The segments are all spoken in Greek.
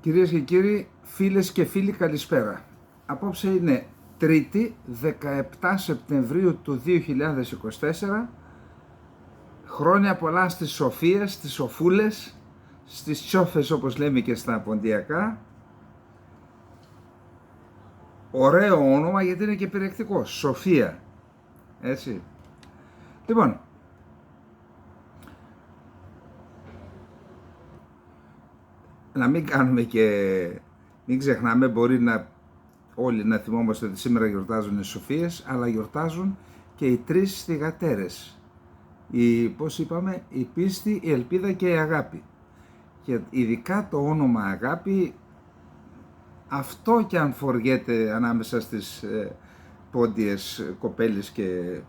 Κυρίες και κύριοι, φίλες και φίλοι, καλησπέρα. Απόψε είναι Τρίτη, 17 Σεπτεμβρίου του 2024. Χρόνια πολλά στις Σοφίες, στις Σοφούλες, στις Τσόφες όπως λέμε και στα ποντιακά. Ωραίο όνομα γιατί είναι και περιεκτικό, Σοφία. Έτσι. Λοιπόν, να μην κάνουμε και μην ξεχνάμε, μπορεί όλοι να θυμόμαστε ότι σήμερα γιορτάζουν οι Σοφίες, αλλά γιορτάζουν και οι τρεις θυγατέρες. Πώς είπαμε, η πίστη, η ελπίδα και η αγάπη. Και ειδικά το όνομα αγάπη, αυτό και αν φοριέται ανάμεσα στις πόντιες κοπέλες και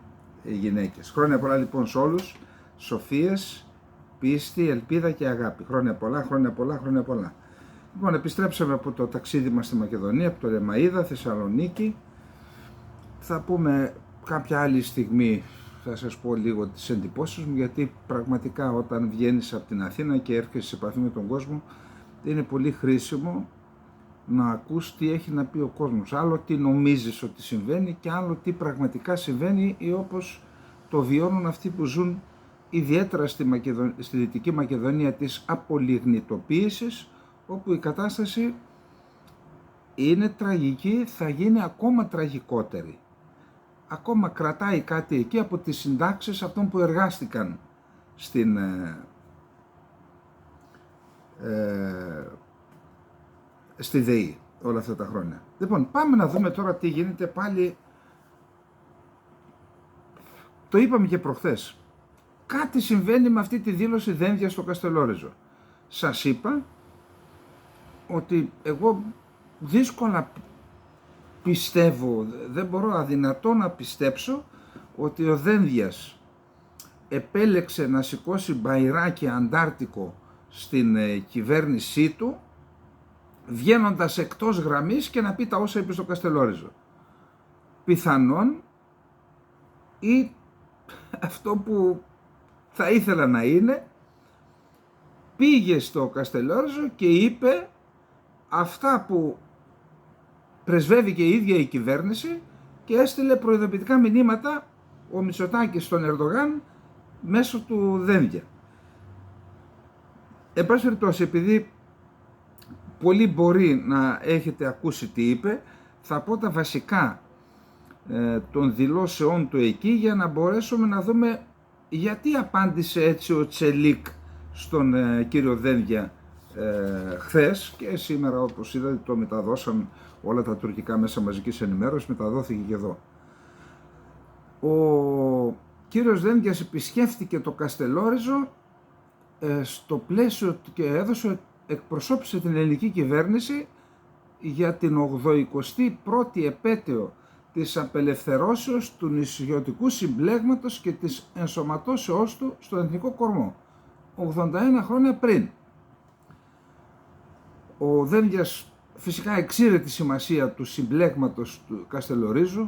γυναίκες. Χρόνια πολλά λοιπόν σε όλους, Σοφίες, πίστη, ελπίδα και αγάπη. Χρόνια πολλά, χρόνια πολλά, χρόνια πολλά. Λοιπόν, επιστρέψαμε από το ταξίδι μας στη Μακεδονία, από το Λεμαΐδα, Θεσσαλονίκη. Θα πούμε κάποια άλλη στιγμή, θα σας πω λίγο τις εντυπώσεις μου, γιατί πραγματικά όταν βγαίνεις από την Αθήνα και έρχεσαι σε επαφή με τον κόσμο, είναι πολύ χρήσιμο να ακούς τι έχει να πει ο κόσμος. Άλλο τι νομίζεις ότι συμβαίνει και άλλο τι πραγματικά συμβαίνει ή όπως το βιώνουν αυτοί που ζουν ιδιαίτερα στη Δυτική Μακεδονία της απολιγνητοποίησης, όπου η κατάσταση είναι τραγική, θα γίνει ακόμα τραγικότερη. Ακόμα κρατάει κάτι εκεί από τις συντάξεις αυτών που εργάστηκαν στη ΔΕΗ όλα αυτά τα χρόνια. Λοιπόν, πάμε να δούμε τώρα τι γίνεται πάλι. Το είπαμε και προχθές. Κάτι συμβαίνει με αυτή τη δήλωση Δένδια στο Καστελόριζο. Σας είπα ότι εγώ δύσκολα πιστεύω, δεν μπορώ, αδυνατό να πιστέψω ότι ο Δένδιας επέλεξε να σηκώσει μπαϊράκι αντάρτικο στην κυβέρνησή του, βγαίνοντας εκτός γραμμής και να πει τα όσα είπε στο Καστελόριζο. Πιθανόν ή αυτό που θα ήθελα να είναι, πήγε στο Καστελόριζο και είπε αυτά που πρεσβεύει και η ίδια η κυβέρνηση και έστειλε προειδοποιητικά μηνύματα ο Μητσοτάκης στον Ερντογάν μέσω του Δένδια. Εν πάση περιπτώσει, επειδή πολλοί μπορεί να έχετε ακούσει τι είπε, θα πω τα βασικά των δηλώσεών του εκεί για να μπορέσουμε να δούμε γιατί απάντησε έτσι ο Τσελίκ στον κύριο Δένδια χθες, και σήμερα όπως είδατε το μεταδώσαν όλα τα τουρκικά μέσα μαζικής ενημέρωσης, μεταδόθηκε και εδώ. Ο κύριος Δένδιας επισκέφθηκε το Καστελόριζο στο πλαίσιο και εκπροσώπησε την ελληνική κυβέρνηση για την 81η επέτειο της απελευθερώσεως του νησιωτικού συμπλέγματος και της ενσωματώσεώς του στο εθνικό κορμό, 81 χρόνια πριν. Ο Δένδιας φυσικά εξήρε τη σημασία του συμπλέγματος του Καστελορίζου,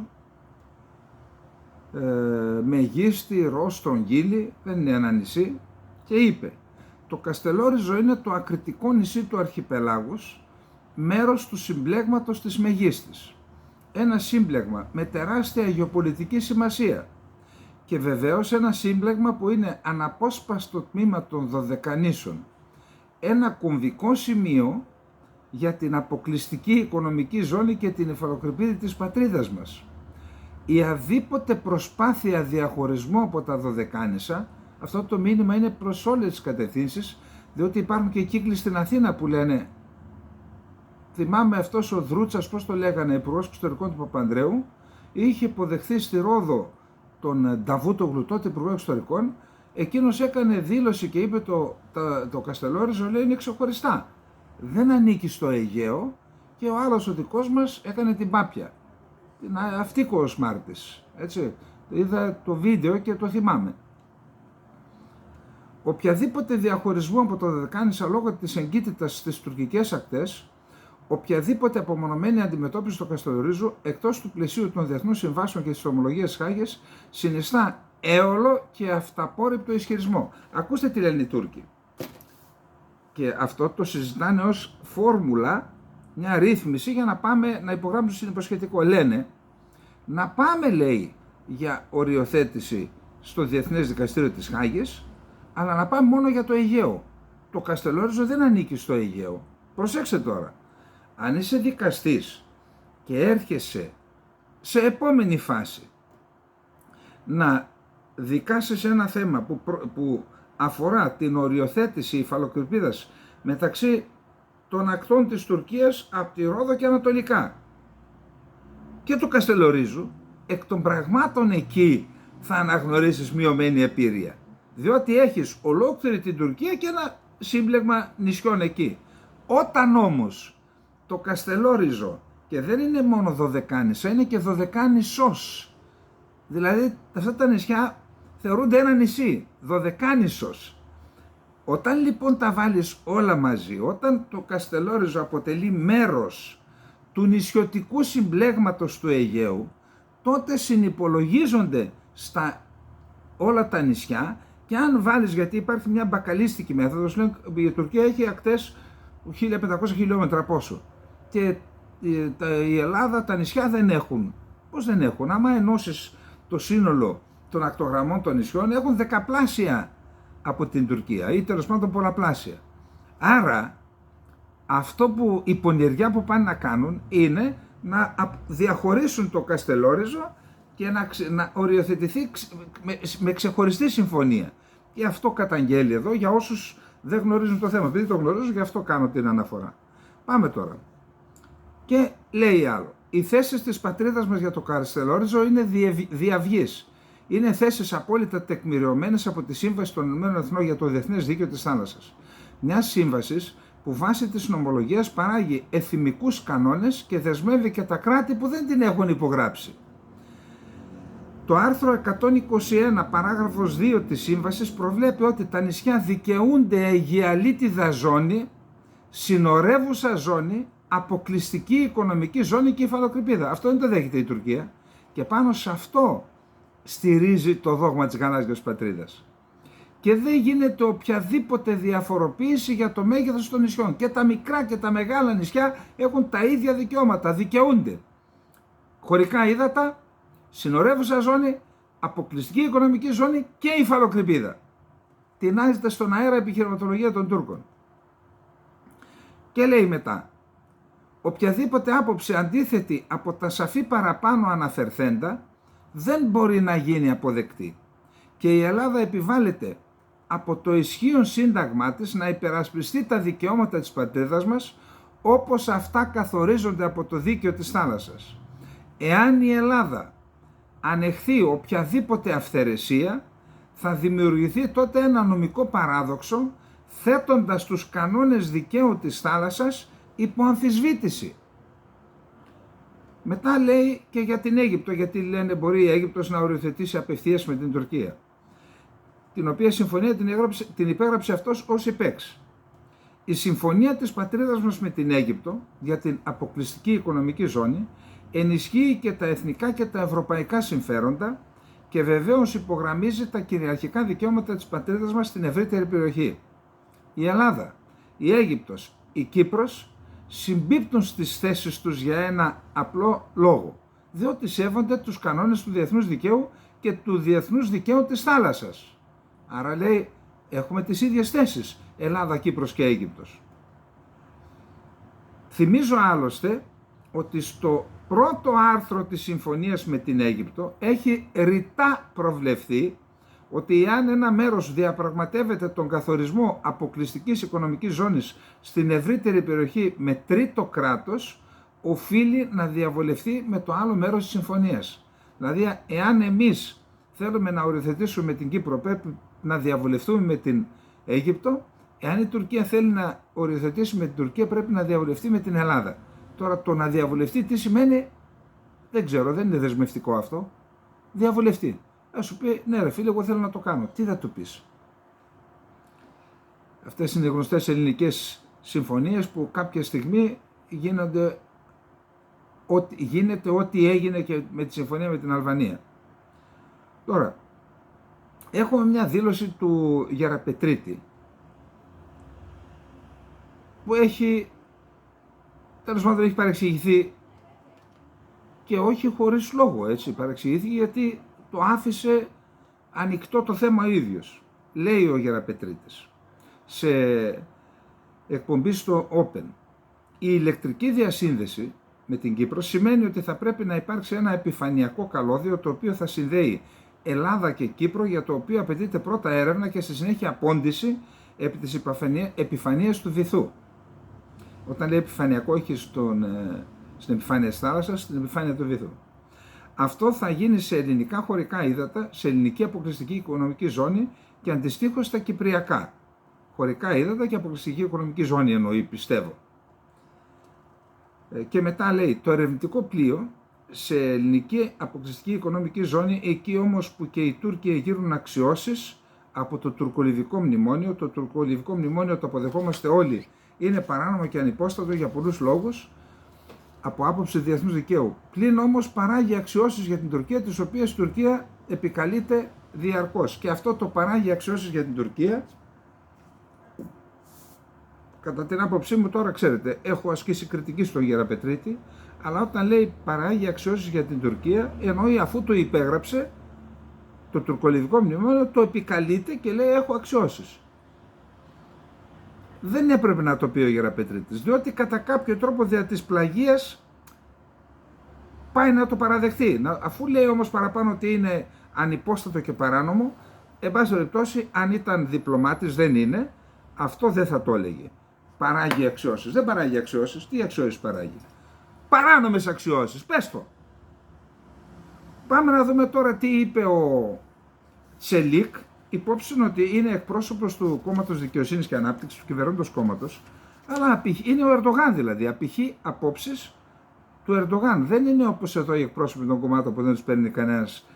Μεγίστη, Ρώος, Στρογγύλη, δεν είναι ένα νησί, και είπε: το Καστελόριζο είναι το ακριτικό νησί του αρχιπελάγους, μέρος του συμπλέγματος της Μεγίστης. Ένα σύμπλεγμα με τεράστια γεωπολιτική σημασία και βεβαίως ένα σύμπλεγμα που είναι αναπόσπαστο τμήμα των Δωδεκανήσων. Ένα κομβικό σημείο για την αποκλειστική οικονομική ζώνη και την υφαλοκρηπίδη της πατρίδας μας. Η αδίποτε προσπάθεια διαχωρισμού από τα Δωδεκάνησα, αυτό το μήνυμα είναι προς όλες τις κατευθύνσεις, διότι υπάρχουν και κύκλοι στην Αθήνα που λένε, θυμάμαι αυτός ο Δρούτσας, πώς το λέγανε, υπουργός εξωτερικών του Παπανδρέου, είχε υποδεχθεί στη Ρόδο τον Νταβούτογλου, τότε υπουργό εξωτερικών, εκείνος έκανε δήλωση και είπε το Καστελόριζο, λέει, είναι ξεχωριστά. Δεν ανήκει στο Αιγαίο, και ο άλλος ο δικός μας έκανε την πάπια. Την αυτίκο ο Σμάρτης, έτσι. Είδα το βίντεο και το θυμάμαι. Οποιαδήποτε διαχωρισμού από το Δωδεκάνησα λόγω της εγκύτητας στις τουρκικές ακτές, οποιαδήποτε απομονωμένη αντιμετώπιση του Καστελορίζου εκτός του πλαισίου των διεθνών συμβάσεων και της ομολογίας Χάγης συνιστά έολο και αυταπόρρυπτο ισχυρισμό. Ακούστε τι λένε οι Τούρκοι. Και αυτό το συζητάνε ως φόρμουλα, μια ρύθμιση για να πάμε να υπογράψουν συνυποσχετικό. Λένε να πάμε, λέει, για οριοθέτηση στο Διεθνές Δικαστήριο της Χάγης, αλλά να πάμε μόνο για το Αιγαίο. Το Καστελόριζο δεν ανήκει στο Αιγαίο. Προσέξτε τώρα, αν είσαι δικαστής και έρχεσαι σε επόμενη φάση να δικάσεις ένα θέμα που αφορά την οριοθέτηση υφαλοκρηπίδας μεταξύ των ακτών της Τουρκίας από τη Ρόδο και ανατολικά και του Καστελορίζου, εκ των πραγμάτων εκεί θα αναγνωρίσεις μειωμένη επίρρεια, διότι έχεις ολόκληρη την Τουρκία και ένα σύμπλεγμα νησιών εκεί. Όταν όμως το Καστελόριζο, και δεν είναι μόνο δωδεκάνησα, είναι και δωδεκάνησος, δηλαδή αυτά τα νησιά θεωρούνται ένα νησί, δωδεκάνησος. Όταν λοιπόν τα βάλεις όλα μαζί, όταν το Καστελόριζο αποτελεί μέρος του νησιωτικού συμπλέγματος του Αιγαίου, τότε συνυπολογίζονται στα όλα τα νησιά, και αν βάλεις, γιατί υπάρχει μια μπακαλίστικη μέθοδος, η Τουρκία έχει ακτές 1500 χιλιόμετρα πόσο, και η Ελλάδα τα νησιά δεν έχουν. Πώς δεν έχουν? Άμα ενώσεις το σύνολο των ακτογραμμών των νησιών, έχουν δεκαπλάσια από την Τουρκία ή τέλος πάντων πολλαπλάσια. Άρα αυτό που η πονηριά που πάνε να κάνουν είναι να διαχωρίσουν το Καστελόριζο και να οριοθετηθεί με ξεχωριστή συμφωνία. Και αυτό καταγγέλει εδώ για όσους δεν γνωρίζουν το θέμα. Επειδή το γνωρίζω, γι' αυτό κάνω την αναφορά. Πάμε τώρα. Και λέει άλλο. Οι θέσεις της πατρίδας μας για το Καστελόριζο είναι διαυγής. Είναι θέσεις απόλυτα τεκμηριωμένες από τη Σύμβαση των Ηνωμένων Εθνών για το Διεθνές Δίκαιο της Θάλασσας. Μια σύμβαση που βάσει της νομολογίας παράγει εθιμικούς κανόνες και δεσμεύει και τα κράτη που δεν την έχουν υπογράψει. Το άρθρο 121 παράγραφος 2 της σύμβασης προβλέπει ότι τα νησιά δικαιούνται αιγιαλίτιδα ζώνη, συνορεύουσα ζώνη, αποκλειστική οικονομική ζώνη και υφαλοκρηπίδα. Αυτό δεν το δέχεται η Τουρκία και πάνω σε αυτό στηρίζει το δόγμα της γαλάζιας πατρίδας. Και δεν γίνεται οποιαδήποτε διαφοροποίηση για το μέγεθος των νησιών. Και τα μικρά και τα μεγάλα νησιά έχουν τα ίδια δικαιώματα, δικαιούνται. Χωρικά ύδατα, συνορεύουσα ζώνη, αποκλειστική οικονομική ζώνη και υφαλοκρηπίδα. Τεινάζεται στον αέρα επιχειρηματολογία των Τούρκων. Και λέει μετά, οποιαδήποτε άποψη αντίθετη από τα σαφή παραπάνω αναφερθέντα δεν μπορεί να γίνει αποδεκτή. Και η Ελλάδα επιβάλλεται από το ισχύον σύνταγμά της να υπερασπιστεί τα δικαιώματα της πατρίδας μας όπως αυτά καθορίζονται από το δίκαιο της θάλασσας. Εάν η Ελλάδα ανεχθεί οποιαδήποτε αυθαιρεσία, θα δημιουργηθεί τότε ένα νομικό παράδοξο, θέτοντας τους κανόνες δικαίου της θάλασσας υπό αμφισβήτηση. Μετά λέει και για την Αίγυπτο, γιατί λένε μπορεί η Αίγυπτος να οριοθετήσει απευθείας με την Τουρκία, την οποία συμφωνία την υπέγραψε αυτός ως υπέξ. Η συμφωνία της πατρίδας μας με την Αίγυπτο για την αποκλειστική οικονομική ζώνη ενισχύει και τα εθνικά και τα ευρωπαϊκά συμφέροντα και βεβαίως υπογραμμίζει τα κυριαρχικά δικαιώματα της πατρίδας μας στην ευρύτερη περιοχή. Η Ελλάδα, η Αίγυπτος, η Κύπρος συμπίπτουν στις θέσεις τους για ένα απλό λόγο, διότι σέβονται τους κανόνες του διεθνούς δικαίου και του διεθνούς δικαίου της θάλασσας. Άρα λέει έχουμε τις ίδιες θέσεις, Ελλάδα, Κύπρος και Αίγυπτος. Θυμίζω άλλωστε ότι στο πρώτο άρθρο της συμφωνίας με την Αίγυπτο έχει ρητά προβλεφθεί ότι εάν ένα μέρος διαπραγματεύεται τον καθορισμό αποκλειστικής οικονομικής ζώνης στην ευρύτερη περιοχή με τρίτο κράτος, οφείλει να διαβολευτεί με το άλλο μέρος της συμφωνίας. Δηλαδή, εάν εμείς θέλουμε να οριοθετήσουμε την Κύπρο, πρέπει να διαβολευτούμε με την Αίγυπτο. Εάν η Τουρκία θέλει να οριοθετήσει με την Τουρκία, πρέπει να διαβολευτεί με την Ελλάδα. Τώρα, το να διαβολευτεί τι σημαίνει, δεν ξέρω, δεν είναι δεσμευτικό αυτό. Διαβολευτεί. Θα σου πει, ναι ρε φίλε, εγώ θέλω να το κάνω. Τι θα του πεις? Αυτές είναι οι γνωστές ελληνικές συμφωνίες που κάποια στιγμή γίνεται ό,τι έγινε και με τη συμφωνία με την Αλβανία. Τώρα, έχουμε μια δήλωση του Γεραπετρίτη, που έχει, τέλος πάντων, έχει παρεξηγηθεί, και όχι χωρίς λόγο, έτσι, παρεξηγήθηκε γιατί το άφησε ανοιχτό το θέμα ο ίδιος. Λέει ο Γεραπετρίτης σε εκπομπή στο Open: η ηλεκτρική διασύνδεση με την Κύπρο σημαίνει ότι θα πρέπει να υπάρξει ένα επιφανειακό καλώδιο το οποίο θα συνδέει Ελλάδα και Κύπρο, για το οποίο απαιτείται πρώτα έρευνα και στη συνέχεια απόντιση επί της επιφανείας του βυθού. Όταν λέει επιφανειακό, όχι στην επιφάνεια της θάλασσας, στην επιφάνεια του βυθού. Αυτό θα γίνει σε ελληνικά χωρικά ύδατα, σε ελληνική αποκλειστική οικονομική ζώνη και αντιστοίχως στα κυπριακά. Χωρικά ύδατα και αποκλειστική οικονομική ζώνη εννοεί, πιστεύω. Και μετά λέει: το ερευνητικό πλοίο σε ελληνική αποκλειστική οικονομική ζώνη, εκεί όμως που και οι Τούρκοι εγείρουν αξιώσεις από το τουρκολιβικό μνημόνιο. Το τουρκολιβικό μνημόνιο, το αποδεχόμαστε όλοι, είναι παράνομο και ανυπόστατο για πολλούς λόγους από άποψη διεθνούς δικαίου. Πλην όμως παράγει αξιώσεις για την Τουρκία, τις οποίες η Τουρκία επικαλείται διαρκώς. Και αυτό το παράγει αξιώσεις για την Τουρκία, κατά την άποψή μου, τώρα ξέρετε, έχω ασκήσει κριτική στον Γεραπετρίτη, αλλά όταν λέει παράγει αξιώσεις για την Τουρκία, εννοεί αφού το υπέγραψε το τουρκολιβικό μνημόνιο, το επικαλείται και λέει έχω αξιώσεις. Δεν έπρεπε να το πει ο Γεραπετρίτης, διότι κατά κάποιο τρόπο δια της πλαγίας πάει να το παραδεχτεί. Αφού λέει όμως παραπάνω ότι είναι ανυπόστατο και παράνομο, εν πάση περιπτώσει, αν ήταν διπλωμάτης, δεν είναι, αυτό δεν θα το έλεγε. Παράγει αξιώσεις. Δεν παράγει αξιώσεις. Τι αξιώσεις παράγει? Παράνομες αξιώσεις. Πες το. Πάμε να δούμε τώρα τι είπε ο Τσελίκ. Υπόψη ότι είναι εκπρόσωπος του Κόμματος Δικαιοσύνης και Ανάπτυξης, του κυβερνώντος κόμματος, αλλά είναι ο Ερντογάν δηλαδή. Απηχεί απόψεις του Ερντογάν. Δεν είναι όπως εδώ οι εκπρόσωποι των κομμάτων που δεν τους παίρνει κανένας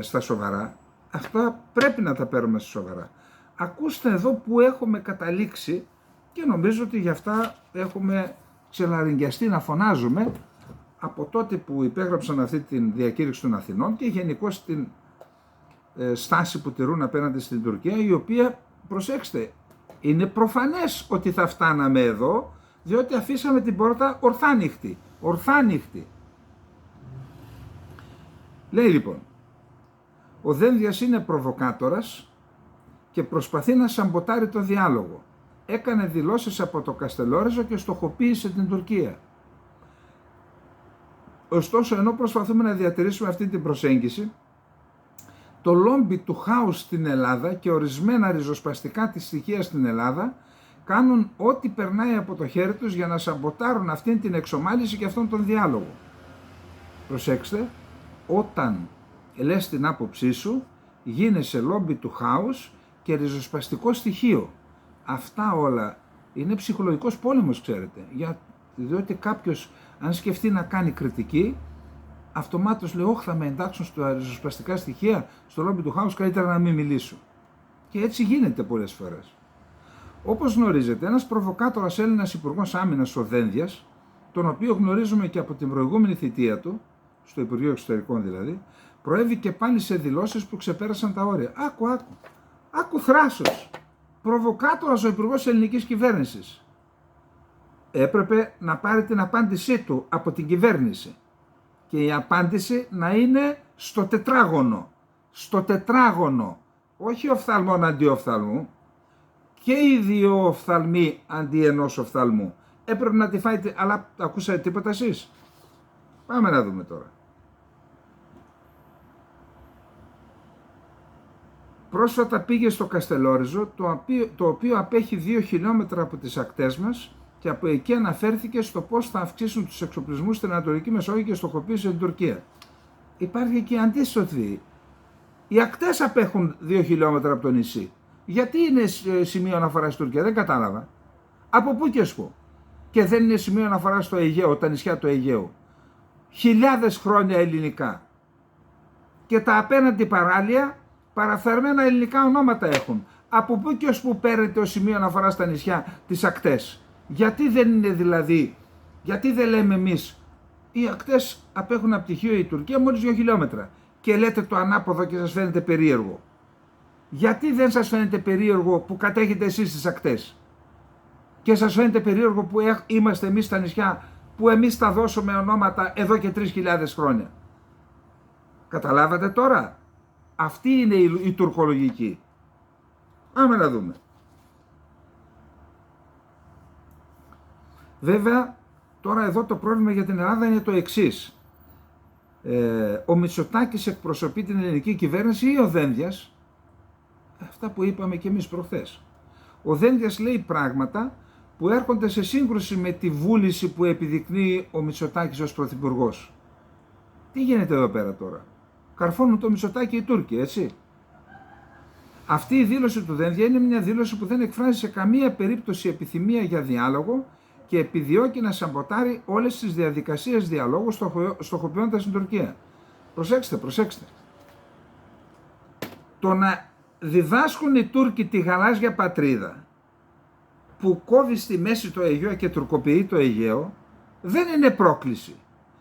στα σοβαρά. Αυτά πρέπει να τα παίρνουμε στα σοβαρά. Ακούστε εδώ που έχουμε καταλήξει, και νομίζω ότι γι' αυτά έχουμε ξελαριγγιαστεί να φωνάζουμε από τότε που υπέγραψαν αυτή την διακήρυξη των Αθηνών και γενικώς την στάση που τηρούν απέναντι στην Τουρκία, η οποία, προσέξτε, είναι προφανές ότι θα φτάναμε εδώ, διότι αφήσαμε την πόρτα ορθάνυχτη. Ορθάνυχτη. Λέει λοιπόν: ο Δένδιας είναι προβοκάτορας και προσπαθεί να σαμποτάρει το διάλογο. Έκανε δηλώσεις από το Καστελόριζο και στοχοποίησε την Τουρκία. Ωστόσο, ενώ προσπαθούμε να διατηρήσουμε αυτή την προσέγγιση, το λόμπι του χάους στην Ελλάδα και ορισμένα ριζοσπαστικά της στοιχεία στην Ελλάδα κάνουν ό,τι περνάει από το χέρι τους για να σαμποτάρουν αυτήν την εξομάλυση και αυτόν τον διάλογο. Προσέξτε, όταν λες την άποψή σου, γίνεσαι λόμπι του χάους και ριζοσπαστικό στοιχείο. Αυτά όλα είναι ψυχολογικός πόλεμος, ξέρετε, διότι κάποιος, αν σκεφτεί να κάνει κριτική, αυτομάτως λέει: όχι, θα με εντάξουν στα ριζοσπαστικά στοιχεία, στο λόμπι του χάους, καλύτερα να μην μιλήσω. Και έτσι γίνεται πολλές φορές. Όπως γνωρίζετε, ένας προβοκάτορας Έλληνας Υπουργός Άμυνας, ο Δένδιας, τον οποίο γνωρίζουμε και από την προηγούμενη θητεία του, στο Υπουργείο Εξωτερικών δηλαδή, προέβη και πάλι σε δηλώσεις που ξεπέρασαν τα όρια. Άκου θράσος. Προβοκάτορας ο Υπουργός Ελληνικής Κυβέρνησης. Έπρεπε να πάρει την απάντησή του από την κυβέρνηση. Και η απάντηση να είναι στο τετράγωνο. Στο τετράγωνο. Όχι οφθαλμόν αντί οφθαλμού. Και οι δύο οφθαλμοί αντί ενός οφθαλμού. Έπρεπε να τη φάει, αλλά ακούσατε τίποτα εσείς? Πάμε να δούμε τώρα. Πρόσφατα πήγε στο Καστελόριζο, το οποίο απέχει 2 χιλιόμετρα από τις ακτές μας, και από εκεί αναφέρθηκε στο πώς θα αυξήσουν τους εξοπλισμούς στην Ανατολική Μεσόγειο και στοχοποίησε την Τουρκία. Υπάρχει και αντίστοιχη. Οι ακτές απέχουν 2 χιλιόμετρα από το νησί. Γιατί είναι σημείο αναφοράς στην Τουρκία? Δεν κατάλαβα. Από πού και σπου? Και δεν είναι σημείο αναφοράς στο Αιγαίο, τα νησιά του Αιγαίου. Χιλιάδες χρόνια ελληνικά. Και τα απέναντι παράλια παραφερμένα ελληνικά ονόματα έχουν. Από πού και ως που παίρνετε ως σημείο αναφοράς στα νησιά τις ακτές? Γιατί δεν είναι δηλαδή, γιατί δεν λέμε εμείς οι ακτές απέχουν από τυχείο η Τουρκία μόλις 2 χιλιόμετρα και λέτε το ανάποδο και σας φαίνεται περίεργο? Γιατί δεν σας φαίνεται περίεργο που κατέχετε εσείς τις ακτές Και σας φαίνεται περίεργο που είμαστε εμείς στα νησιά, που εμείς τα δώσουμε ονόματα εδώ και 3.000 χρόνια. Καταλάβατε τώρα? Αυτή είναι η τουρκολογική. Πάμε να δούμε. Βέβαια, τώρα εδώ το πρόβλημα για την Ελλάδα είναι το εξής. Ο Μητσοτάκης εκπροσωπεί την ελληνική κυβέρνηση ή ο Δένδιας? Αυτά που είπαμε και εμείς προχθές. Ο Δένδιας λέει πράγματα που έρχονται σε σύγκρουση με τη βούληση που επιδεικνύει ο Μητσοτάκης ως πρωθυπουργός. Τι γίνεται εδώ πέρα τώρα? Καρφώνουν το Μητσοτάκη οι Τούρκοι, έτσι. Αυτή η δήλωση του Δένδια είναι μια δήλωση που δεν εκφράζει σε καμία περίπτωση επιθυμία για διάλογο και επιδιώκει να σαμποτάρει όλες τις διαδικασίες διαλόγου στοχοποιώντας την Τουρκία. Προσέξτε. Το να διδάσκουν οι Τούρκοι τη γαλάζια πατρίδα που κόβει στη μέση το Αιγαίο και τουρκοποιεί το Αιγαίο δεν είναι πρόκληση.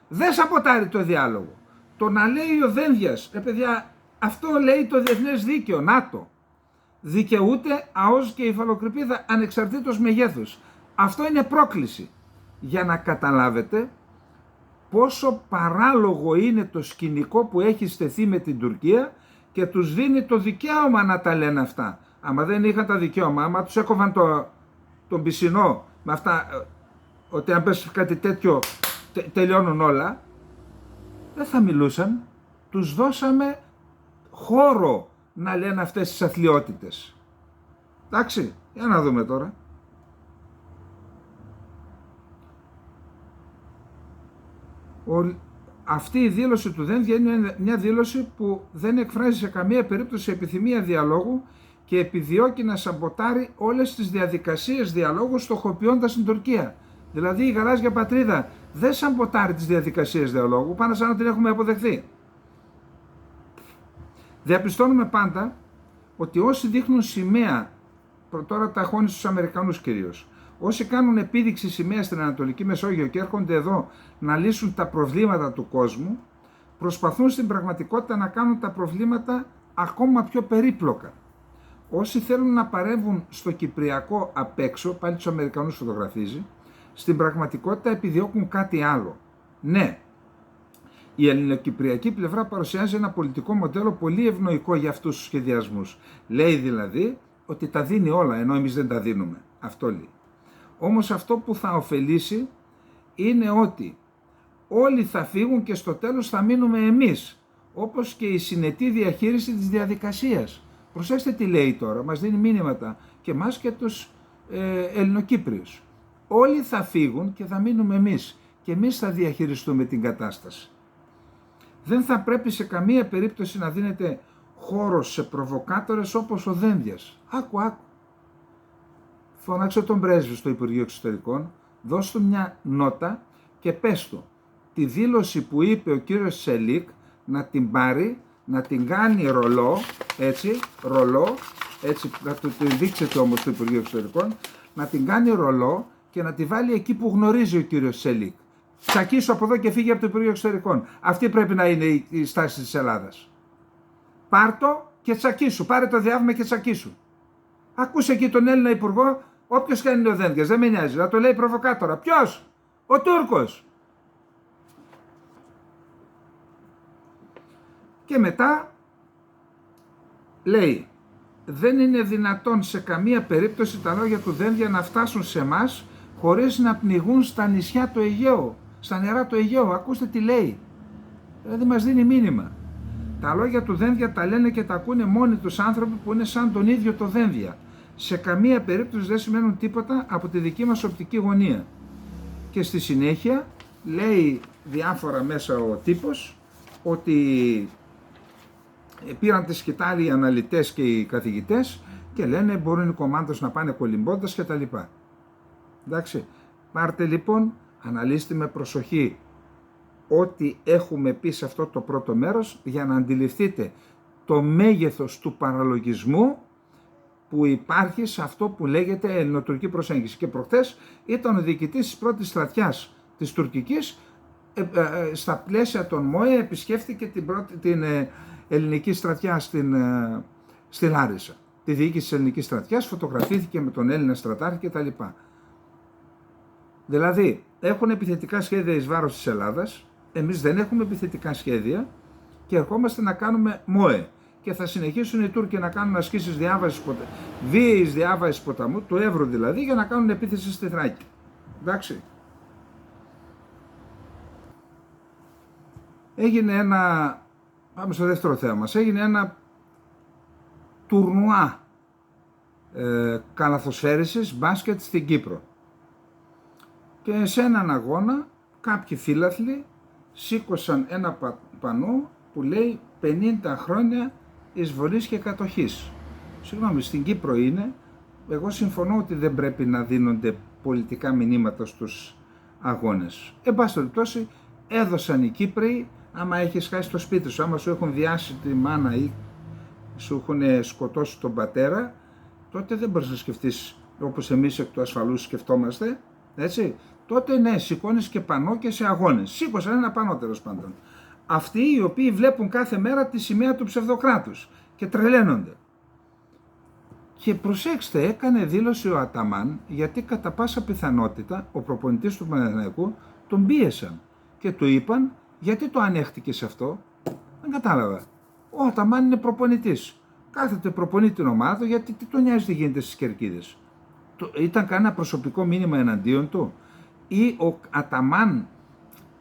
Δεν σαμποτάρει το διάλογο. Το να λέει ο Δένδιας, παιδιά, αυτό λέει το διεθνές δίκαιο, ΝΑΤΟ. Δικαιούται ΑΟΣ και υφαλοκρηπίδα ανεξαρτήτως μεγέθους. Αυτό είναι πρόκληση. Για να καταλάβετε πόσο παράλογο είναι το σκηνικό που έχει στεθεί με την Τουρκία και τους δίνει το δικαίωμα να τα λένε αυτά. Άμα δεν είχαν τα δικαίωμα, άμα τους έκοβαν τον πισινό με αυτά, ότι αν πέσει κάτι τέτοιο τελειώνουν όλα, δεν θα μιλούσαν. Τους δώσαμε χώρο να λένε αυτές τις αθλιότητες. Εντάξει, για να δούμε τώρα. Αυτή η δήλωση του Δένδια είναι μια δήλωση που δεν εκφράζει σε καμία περίπτωση επιθυμία διαλόγου και επιδιώκει να σαμποτάρει όλες τις διαδικασίες διαλόγου στοχοποιώντας την Τουρκία. Δηλαδή η γαλάζια πατρίδα δεν σαμποτάρει τις διαδικασίες διαλόγου, πάνω σαν να την έχουμε αποδεχθεί. Διαπιστώνουμε πάντα ότι όσοι δείχνουν σημαία, τώρα τα χώνει στους Αμερικανούς κυρίως, όσοι κάνουν επίδειξη σημαία στην Ανατολική Μεσόγειο και έρχονται εδώ να λύσουν τα προβλήματα του κόσμου, προσπαθούν στην πραγματικότητα να κάνουν τα προβλήματα ακόμα πιο περίπλοκα. Όσοι θέλουν να παρέμβουν στο Κυπριακό απ' έξω, πάλι τους Αμερικανούς φωτογραφίζει, στην πραγματικότητα επιδιώκουν κάτι άλλο. Ναι, η ελληνοκυπριακή πλευρά παρουσιάζει ένα πολιτικό μοντέλο πολύ ευνοϊκό για αυτούς τους σχεδιασμούς. Λέει δηλαδή ότι τα δίνει όλα, ενώ εμείς δεν τα δίνουμε. Αυτό λέει. Όμως αυτό που θα ωφελήσει είναι ότι όλοι θα φύγουν και στο τέλος θα μείνουμε εμείς, όπως και η συνετή διαχείριση της διαδικασίας. Προσέξτε τι λέει τώρα, μας δίνει μήνυματα και μας και τους Ελληνοκύπριους. Όλοι θα φύγουν και θα μείνουμε εμείς και εμείς θα διαχειριστούμε την κατάσταση. Δεν θα πρέπει σε καμία περίπτωση να δίνεται χώρος σε προβοκάτορες όπως ο Δένδιας. Άκου. Φώναξε τον πρέσβη στο Υπουργείο Εξωτερικών, δώσ' του μια νότα και πες του τη δήλωση που είπε ο κύριος Σελίκ να την πάρει, να την κάνει ρολό, έτσι, να του δείξετε όμως το Υπουργείο Εξωτερικών, να την κάνει ρολό και να τη βάλει εκεί που γνωρίζει ο κύριος Σελίκ. Τσακίσου από εδώ και φύγει από το Υπουργείο Εξωτερικών. Αυτή πρέπει να είναι η στάση της Ελλάδας. Πάρ' το και τσακίσου, πάρε το διάβημα και τσακίσου. Ακούσε εκεί τον Έλληνα Υπουργό, όποιος και αν είναι ο Δένδιας, δεν με νοιάζει, να το λέει προβοκάτορα. Ποιος? Ο Τούρκος. Και μετά λέει, δεν είναι δυνατόν σε καμία περίπτωση τα λόγια του Δένδια να φτάσουν σε εμάς χωρίς να πνιγούν στα νησιά του Αιγαίου, στα νερά του Αιγαίου. Ακούστε τι λέει. Δηλαδή μας δίνει μήνυμα. Τα λόγια του Δένδια τα λένε και τα ακούνε μόνοι τους άνθρωποι που είναι σαν τον ίδιο το Δένδια. Σε καμία περίπτωση δεν σημαίνουν τίποτα από τη δική μας οπτική γωνία. Και στη συνέχεια λέει διάφορα μέσα ο τύπος ότι πήραν τη σκητάλη οι αναλυτές και οι καθηγητές και λένε μπορούν οι κομμάντες να πάνε κολυμπώντας και τα λοιπά. Εντάξει, πάρτε λοιπόν, αναλύστε με προσοχή ό,τι έχουμε πει σε αυτό το πρώτο μέρος για να αντιληφθείτε το μέγεθος του παραλογισμού που υπάρχει σε αυτό που λέγεται ελληνοτουρκική προσέγγιση. Και προχτές ήταν ο διοικητής της πρώτης στρατιάς της τουρκικής, στα πλαίσια των ΜΟΕ επισκέφθηκε την ελληνική στρατιά στη Λάρισα. Τη διοίκηση της ελληνικής στρατιάς, φωτογραφήθηκε με τον Έλληνα στρατάρχη κτλ. Δηλαδή, έχουν επιθετικά σχέδια εις βάρος της Ελλάδας, εμείς δεν έχουμε επιθετικά σχέδια και ερχόμαστε να κάνουμε ΜΟΕ. Και θα συνεχίσουν οι Τούρκοι να κάνουν ασκήσεις βίαιης διάβασης ποταμού, του Εύρου δηλαδή, για να κάνουν επίθεση στη Θράκη. Εντάξει. Έγινε πάμε στο δεύτερο θέμα μας, έγινε ένα τουρνουά καλαθοσφαίρισης μπάσκετ στην Κύπρο. Και σε έναν αγώνα κάποιοι φίλαθλοι σήκωσαν ένα πανό που λέει 50 χρόνια εισβολής και κατοχής. Συγγνώμη, στην Κύπρο είναι. Εγώ συμφωνώ ότι δεν πρέπει να δίνονται πολιτικά μηνύματα στους αγώνες. Εν πάση περιπτώσει, έδωσαν οι Κύπροι, άμα έχεις χάσει το σπίτι σου, άμα σου έχουν διάσει τη μάνα ή σου έχουν σκοτώσει τον πατέρα, τότε δεν μπορείς να σκεφτείς όπως εμείς εκ του ασφαλούς σκεφτόμαστε, έτσι. Τότε ναι, σηκώνεις και πανό και σε αγώνες. Σήκωσαν ένα πανό τέλος πάντων. Αυτοί οι οποίοι βλέπουν κάθε μέρα τη σημαία του ψευδοκράτους και τρελαίνονται. Και προσέξτε, έκανε δήλωση ο Αταμάν, γιατί κατά πάσα πιθανότητα ο προπονητής του Παναθηναϊκού τον πίεσαν και του είπαν γιατί το ανέχτηκες αυτό. Δεν κατάλαβα. Ο Αταμάν είναι προπονητής. Κάθεται προπονεί την ομάδα του, γιατί τι τον νοιάζει τι γίνεται στις κερκίδες. Ήταν κανένα προσωπικό μήνυμα εναντίον του, ή ο Αταμάν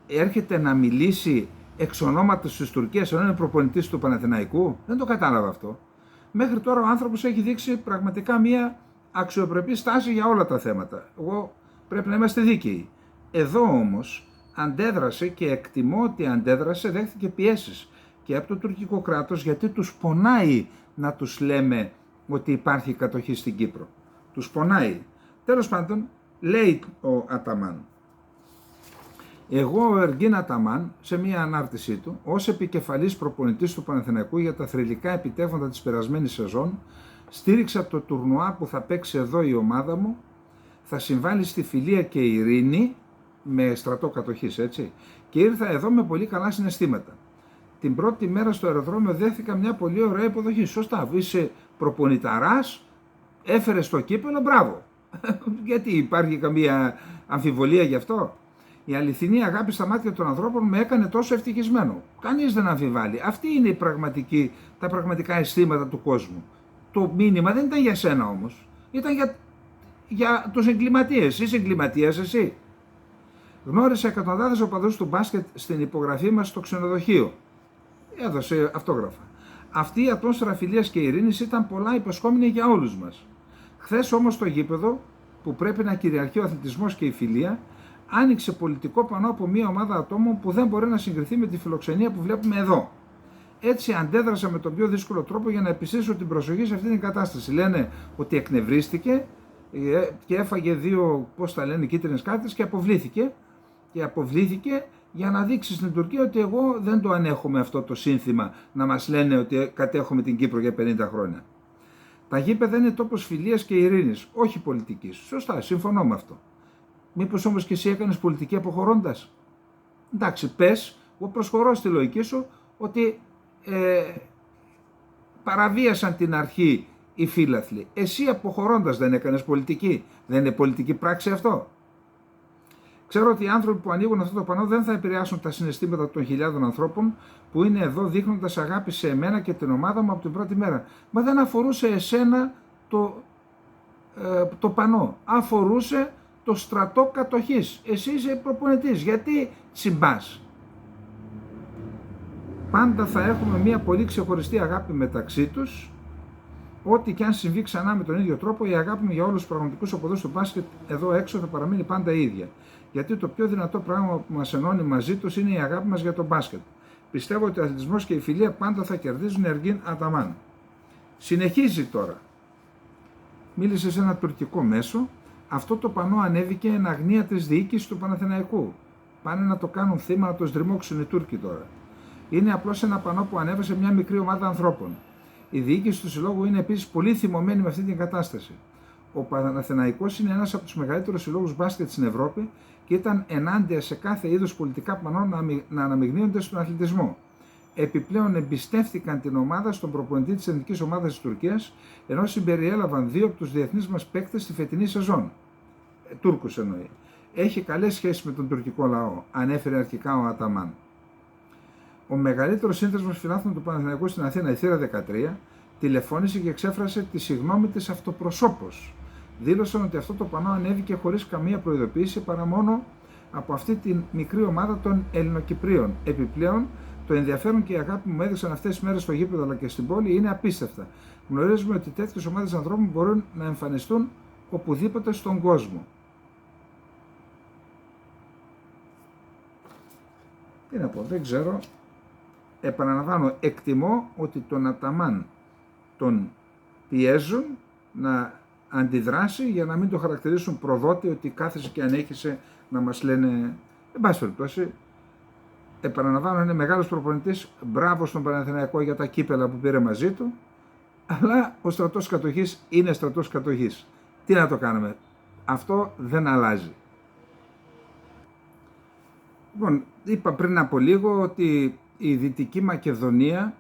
έρχεται να μιλήσει εξ ονόματος της Τουρκίας ενώ είναι προπονητής του Παναθηναϊκού. Δεν το κατάλαβα αυτό. Μέχρι τώρα ο άνθρωπος έχει δείξει πραγματικά μια αξιοπρεπή στάση για όλα τα θέματα. Εγώ πρέπει να είμαστε δίκαιοι. Εδώ όμως αντέδρασε και εκτιμώ ότι αντέδρασε, δέχτηκε πιέσεις και από το τουρκικό κράτος, γιατί τους πονάει να τους λέμε ότι υπάρχει κατοχή στην Κύπρο. Τους πονάει. Τέλος πάντων, λέει ο Αταμάν. Εγώ, ο Εργίν Αταμάν, σε μια ανάρτησή του, ως επικεφαλής προπονητής του Παναθηναϊκού για τα θρυλικά επιτεύγματα της περασμένης σεζόν, στήριξα το τουρνουά που θα παίξει εδώ η ομάδα μου, θα συμβάλλει στη φιλία και ειρήνη, με στρατό κατοχής, έτσι, και ήρθα εδώ με πολύ καλά συναισθήματα. Την πρώτη μέρα στο αεροδρόμιο δέχθηκα μια πολύ ωραία υποδοχή. Σωστά, είσαι προπονηταράς, έφερες το κύπελο, μπράβο. Γιατί υπάρχει καμία αμφιβολία γι' αυτό? Η αληθινή αγάπη στα μάτια των ανθρώπων με έκανε τόσο ευτυχισμένο. Κανείς δεν αμφιβάλλει. Αυτή είναι τα πραγματικά αισθήματα του κόσμου. Το μήνυμα δεν ήταν για σένα όμως. Ήταν για τους εγκληματίες. Είσαι εγκληματίας εσύ. Γνώρισα εκατοντάδες οπαδούς του μπάσκετ στην υπογραφή μας στο ξενοδοχείο. Έδωσε αυτόγραφα. Αυτή η ατμόσφαιρα φιλίας και ειρήνης ήταν πολλά υποσχόμενη για όλους μας. Χθες όμως στο γήπεδο, που πρέπει να κυριαρχεί ο αθλητισμός και η φιλία, άνοιξε πολιτικό πανό από μια ομάδα ατόμων που δεν μπορεί να συγκριθεί με τη φιλοξενία που βλέπουμε εδώ. Έτσι αντέδρασα με τον πιο δύσκολο τρόπο για να επιστήσω την προσοχή σε αυτή την κατάσταση. Λένε ότι εκνευρίστηκε και έφαγε 2, κίτρινες κάρτες και αποβλήθηκε. Και αποβλήθηκε για να δείξει στην Τουρκία ότι εγώ δεν το ανέχομαι αυτό το σύνθημα να μας λένε ότι κατέχουμε την Κύπρο για 50 χρόνια. Τα γήπεδα είναι τόπος φιλίας και ειρήνης, όχι πολιτικής. Σωστά, συμφωνώ με αυτό. Μήπως όμως και εσύ έκανες πολιτική αποχωρώντας? Εντάξει, πες, εγώ προσχωρώ στη λογική σου ότι παραβίασαν την αρχή οι φίλαθλοι. Εσύ αποχωρώντας δεν έκανες πολιτική? Δεν είναι πολιτική πράξη αυτό? Ξέρω ότι οι άνθρωποι που ανοίγουν αυτό το πανό δεν θα επηρεάσουν τα συναισθήματα των χιλιάδων ανθρώπων που είναι εδώ δείχνοντας αγάπη σε εμένα και την ομάδα μου από την πρώτη μέρα. Μα δεν αφορούσε εσένα το πανό. Αφορούσε το στρατό κατοχής. Εσύ είσαι προπονητής. Γιατί τσιμπάς? Πάντα θα έχουμε μια πολύ ξεχωριστή αγάπη μεταξύ τους. Ό,τι και αν συμβεί ξανά με τον ίδιο τρόπο, η αγάπη μου για όλους τους πραγματικούς οπαδούς του μπάσκετ εδώ έξω θα παραμείνει πάντα ίδια. Γιατί το πιο δυνατό πράγμα που μας ενώνει μαζί τους είναι η αγάπη μας για τον μπάσκετ. Πιστεύω ότι ο αθλητισμός και η φιλία πάντα θα κερδίζουν. Εργίν Αταμάν. Συνεχίζει τώρα. Μίλησε σε ένα τουρκικό μέσο. Αυτό το πανό ανέβηκε εν αγνία της διοίκησης του Παναθηναϊκού. Πάνε να το κάνουν θύμα, να το σδριμώξουν οι Τούρκοι τώρα. Είναι απλώς ένα πανό που ανέβασε μια μικρή ομάδα ανθρώπων. Η διοίκηση του συλλόγου είναι επίσης πολύ θυμωμένη με αυτή την κατάσταση. Ο Παναθηναϊκός είναι ένας από τους μεγαλύτερους συλλόγους μπάσκετ στην Ευρώπη και ήταν ενάντια σε κάθε είδους πολιτικά πανό να αναμειγνύονται στον αθλητισμό. Επιπλέον εμπιστεύτηκαν την ομάδα στον προπονητή της εθνικής ομάδας της Τουρκίας, ενώ συμπεριέλαβαν 2 από τους διεθνείς μας παίκτες στη φετινή σεζόν. Τούρκους εννοεί. έχει καλές σχέσεις με τον τουρκικό λαό, ανέφερε αρχικά ο Αταμάν. Ο μεγαλύτερος σύνδεσμος φιλάθλων του Παναθηναϊκού στην Αθήνα, η Θύρα 13, τηλεφώνησε και εξέφρασε τη συγγνώμη της αυτοπροσώπως. Δήλωσαν ότι αυτό το πανό ανέβηκε χωρίς καμία προειδοποίηση παρά μόνο από αυτή τη μικρή ομάδα των Ελληνοκυπρίων. Επιπλέον, το ενδιαφέρον και η αγάπη που μου έδειξαν αυτές τις μέρες στο γήπεδο αλλά και στην πόλη είναι απίστευτα. Γνωρίζουμε ότι τέτοιες ομάδες ανθρώπων μπορούν να εμφανιστούν οπουδήποτε στον κόσμο. Τι να πω, δεν ξέρω. Επαναλαμβάνω, εκτιμώ ότι τον Αταμάν τον πιέζουν να αντιδράσει για να μην το χαρακτηρίσουν προδότη, ότι κάθεσε και ανέχισε να μας λένε. Εν πάση περιπτώσει, επαναλαμβάνω, είναι μεγάλος προπονητής, μπράβο στον Παναθηναϊκό για τα κύπελα που πήρε μαζί του, αλλά ο στρατός κατοχής είναι στρατός κατοχής. Τι να το κάνουμε, αυτό δεν αλλάζει. Λοιπόν, είπα πριν από λίγο ότι η Δυτική Μακεδονία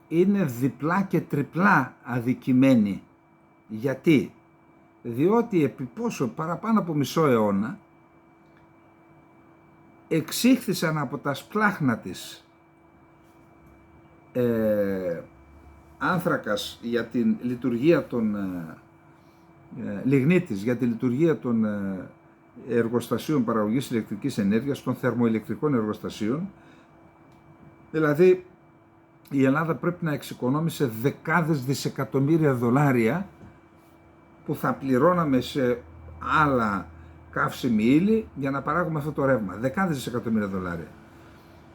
είναι διπλά και τριπλά αδικημένη. Γιατί? Διότι επί πόσο παραπάνω από μισό αιώνα εξήχθησαν από τα σπλάχνα της άνθρακας για την λειτουργία των λιγνίτης, για τη λειτουργία των εργοστασίων παραγωγής ηλεκτρικής ενέργειας, των θερμοηλεκτρικών εργοστασίων. Δηλαδή η Ελλάδα πρέπει να εξοικονόμησε δεκάδες δισεκατομμύρια δολάρια που θα πληρώναμε σε άλλα καύσιμη ύλη για να παράγουμε αυτό το ρεύμα. Δεκάδες δισεκατομμύρια δολάρια.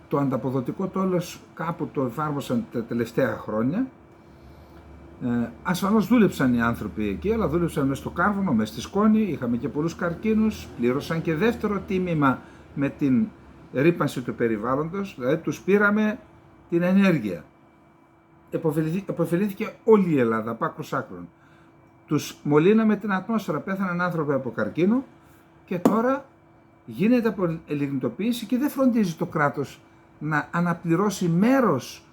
Το ανταποδοτικό τόλος κάπου το εφάρμοσαν τα τελευταία χρόνια. Ασφαλώς δούλεψαν οι άνθρωποι εκεί, αλλά δούλεψαν μες στο κάρβουνο, μες στη σκόνη, είχαμε και πολλούς καρκίνους, πλήρωσαν και δεύτερο τίμημα με την ρύπανση του περιβάλλοντος, δηλαδή τους πήραμε την ενέργεια. Επωφελήθηκε όλη η Ελλάδα, από άκρος άκρων. Τους μολύναμε την ατμόσφαιρα, πέθαναν άνθρωποι από καρκίνο και τώρα γίνεται απολιγνητοποίηση και δεν φροντίζει το κράτος να αναπληρώσει μέρος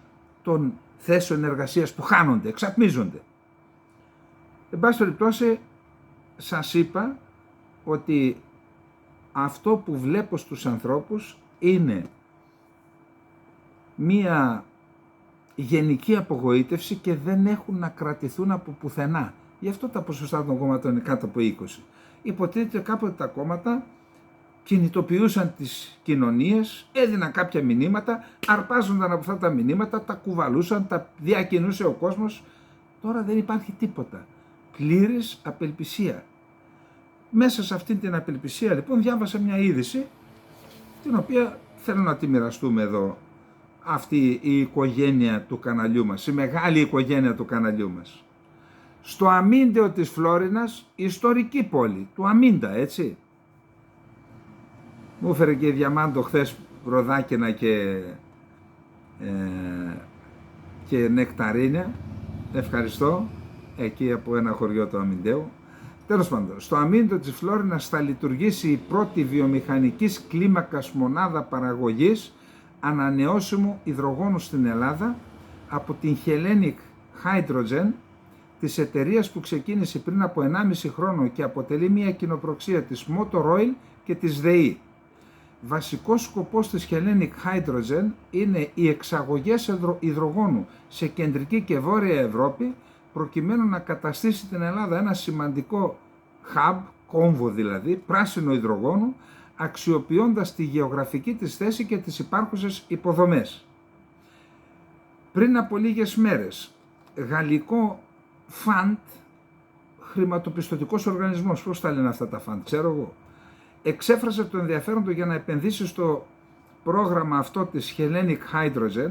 των θέσεων εργασίας που χάνονται, εξατμίζονται. Εν πάση περιπτώσει, σας είπα ότι αυτό που βλέπω στους ανθρώπους είναι μία γενική απογοήτευση και δεν έχουν να κρατηθούν από πουθενά. Γι' αυτό τα ποσοστά των κόμματων είναι κάτω από 20. Υποτίθεται κάποτε τα κόμματα κινητοποιούσαν τις κοινωνίες, έδιναν κάποια μηνύματα, αρπάζονταν από αυτά τα μηνύματα, τα κουβαλούσαν, τα διακινούσε ο κόσμος. Τώρα δεν υπάρχει τίποτα. Πλήρης απελπισία. Μέσα σε αυτή την απελπισία λοιπόν διάβασα μια είδηση, την οποία θέλω να τη μοιραστούμε εδώ, αυτή η οικογένεια του καναλιού μας, η μεγάλη οικογένεια του καναλιού μας. Στο Αμίντεο της Φλόρινας, ιστορική πόλη, του Αμίντα, έτσι. Μου έφερε και η Διαμάντο χθες ροδάκινα και νεκταρίνια, ευχαριστώ, εκεί από ένα χωριό του Αμιντέου. Τέλος πάντων, στο Αμίντεο της Φλόρινας θα λειτουργήσει η πρώτη βιομηχανικής κλίμακας μονάδα παραγωγής ανανεώσιμου υδρογόνου στην Ελλάδα από την Hellenic Hydrogen, της εταιρείας που ξεκίνησε πριν από 1,5 χρόνο και αποτελεί μια κοινοπροξία της Motor Oil και της ΔΕΗ. Βασικός σκοπός της Hellenic Hydrogen είναι οι εξαγωγές υδρογόνου σε κεντρική και βόρεια Ευρώπη, προκειμένου να καταστήσει την Ελλάδα ένα σημαντικό hub, κόμβο δηλαδή, πράσινο υδρογόνου, αξιοποιώντας τη γεωγραφική της θέση και τις υπάρχουσες υποδομές. Πριν από λίγες μέρες, γαλλικό φαντ, χρηματοπιστωτικός οργανισμός, πώς τα λένε αυτά τα φαντ, ξέρω εγώ, εξέφρασε το ενδιαφέρον του για να επενδύσει στο πρόγραμμα αυτό της Hellenic Hydrogen,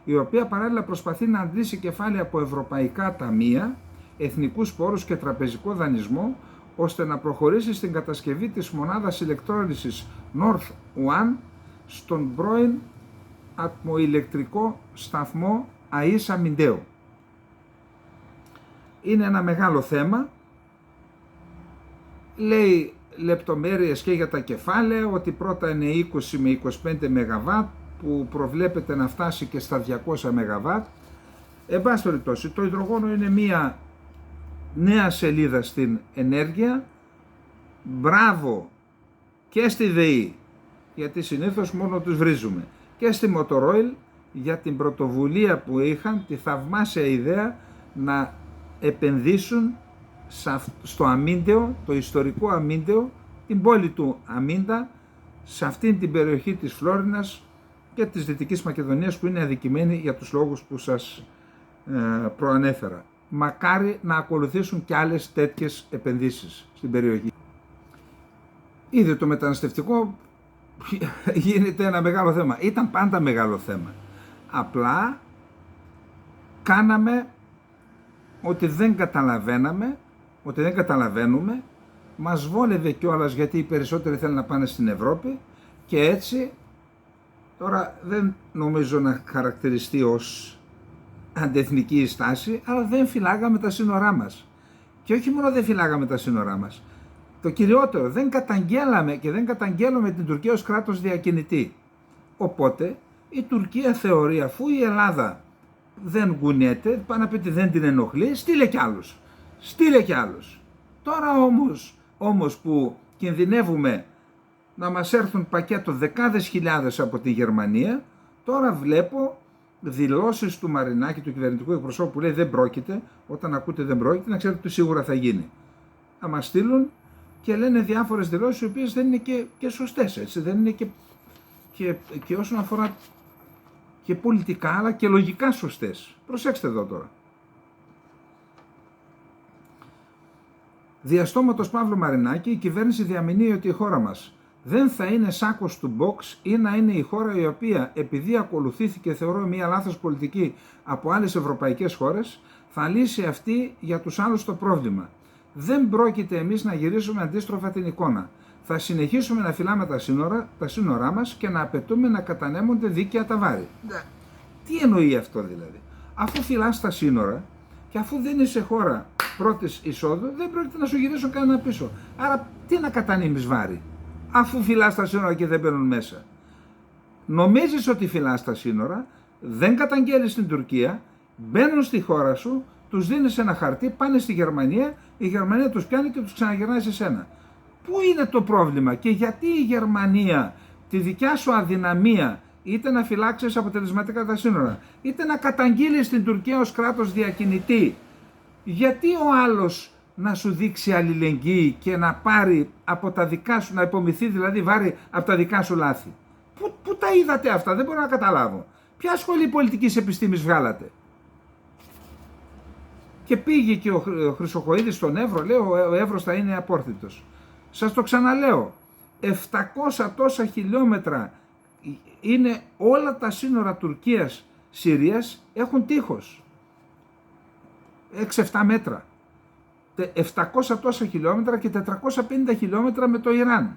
η οποία παράλληλα προσπαθεί να αντλήσει κεφάλαια από ευρωπαϊκά ταμεία, εθνικούς πόρους και τραπεζικό δανεισμό, ώστε να προχωρήσει στην κατασκευή της μονάδας ηλεκτρόλυσης North One στον πρώην ατμοηλεκτρικό σταθμό Αΐσα Μιντέου. Είναι ένα μεγάλο θέμα, λέει λεπτομέρειες και για τα κεφάλαια, ότι πρώτα είναι 20 με 25 ΜΒ που προβλέπεται να φτάσει και στα 200 ΜΒ. Εν πάση περιπτώσει, το υδρογόνο είναι μια νέα σελίδα στην ενέργεια. Μπράβο και στη ΔΕΗ, γιατί συνήθως μόνο τους βρίζουμε, και στη Motorola για την πρωτοβουλία που είχαν, τη θαυμάσια ιδέα να επενδύσουν στο Αμίντεο, το ιστορικό Αμίντεο, την πόλη του Αμίντα, σε αυτήν την περιοχή της Φλόρινας και της Δυτικής Μακεδονίας, που είναι αδικημένη για τους λόγους που σας προανέφερα. Μακάρι να ακολουθήσουν και άλλες τέτοιες επενδύσεις στην περιοχή. Ήδη το μεταναστευτικό γίνεται ένα μεγάλο θέμα. Ήταν πάντα μεγάλο θέμα. Απλά κάναμε ότι δεν καταλαβαίναμε, ότι δεν καταλαβαίνουμε. Μας βόλευε κιόλας, γιατί οι περισσότεροι θέλουν να πάνε στην Ευρώπη, και έτσι τώρα δεν νομίζω να χαρακτηριστεί ως αντιεθνική στάση, αλλά δεν φυλάγαμε τα σύνορά μας. Και όχι μόνο δεν φυλάγαμε τα σύνορά μας, το κυριότερο, δεν καταγγέλαμε και δεν καταγγέλουμε την Τουρκία ως κράτος διακινητή. Οπότε η Τουρκία θεωρεί, αφού η Ελλάδα δεν κουνιέται, πάνω να πει ότι δεν την ενοχλεί, στείλε κι άλλους. Στείλε κι άλλους. Τώρα όμως που κινδυνεύουμε να μας έρθουν πακέτο δεκάδες χιλιάδες από τη Γερμανία, τώρα βλέπω δηλώσεις του Μαρινάκη, του κυβερνητικού εκπροσώπου, που λέει δεν πρόκειται. Όταν ακούτε δεν πρόκειται, να ξέρετε ότι σίγουρα θα γίνει. Θα μας στείλουν, και λένε διάφορες δηλώσεις, οι οποίες δεν είναι και σωστές, έτσι, δεν είναι και όσον αφορά και πολιτικά, αλλά και λογικά σωστές. Προσέξτε εδώ τώρα. Διαστόματος Παύλου Μαρινάκη, η κυβέρνηση διαμηνύει ότι η χώρα μας δεν θα είναι σάκος του box, ή να είναι η χώρα η οποία, επειδή ακολουθήθηκε, θεωρώ, μια λάθος πολιτική από άλλες ευρωπαϊκές χώρες, θα λύσει αυτή για τους άλλους το πρόβλημα. Δεν πρόκειται εμείς να γυρίσουμε αντίστροφα την εικόνα. Θα συνεχίσουμε να φυλάμε τα σύνορά μας και να απαιτούμε να κατανέμονται δίκαια τα βάρη. Τι εννοεί αυτό δηλαδή? Αφού φυλάς τα σύνορα και αφού δεν είσαι χώρα πρώτης εισόδου, δεν πρόκειται να σου γυρίσουν κανένα πίσω. Άρα τι να κατανείμεις βάρη, αφού φυλάς τα σύνορα και δεν μπαίνουν μέσα? Νομίζεις ότι φυλάς τα σύνορα, δεν καταγγέλεις στην Τουρκία, μπαίνουν στη χώρα σου, τους δίνεις ένα χαρτί, πάνε στη Γερμανία, η Γερμανία τους πιάνει και τους ξαναγυρνάει σε σένα. Πού είναι το πρόβλημα και γιατί η Γερμανία, τη δικιά σου αδυναμία, είτε να φυλάξεις αποτελεσματικά τα σύνορα, είτε να καταγγείλεις την Τουρκία ως κράτος διακινητή, γιατί ο άλλος να σου δείξει αλληλεγγύη και να πάρει από τα δικά σου, να υπομειστεί δηλαδή βάρη από τα δικά σου λάθη? Πού τα είδατε αυτά? Δεν μπορώ να καταλάβω. Ποια σχολή πολιτικής επιστήμης βγάλατε? Και πήγε και ο Χρυσοχοΐδης στον Εύρο, λέει ο Εύρος θα είναι απόρθητος. Σας το ξαναλέω, 700 τόσα χιλιόμετρα είναι όλα τα σύνορα Τουρκίας-Συρίας, έχουν τείχος. 6-7 μέτρα. 700 τόσα χιλιόμετρα και 450 χιλιόμετρα με το Ιράν.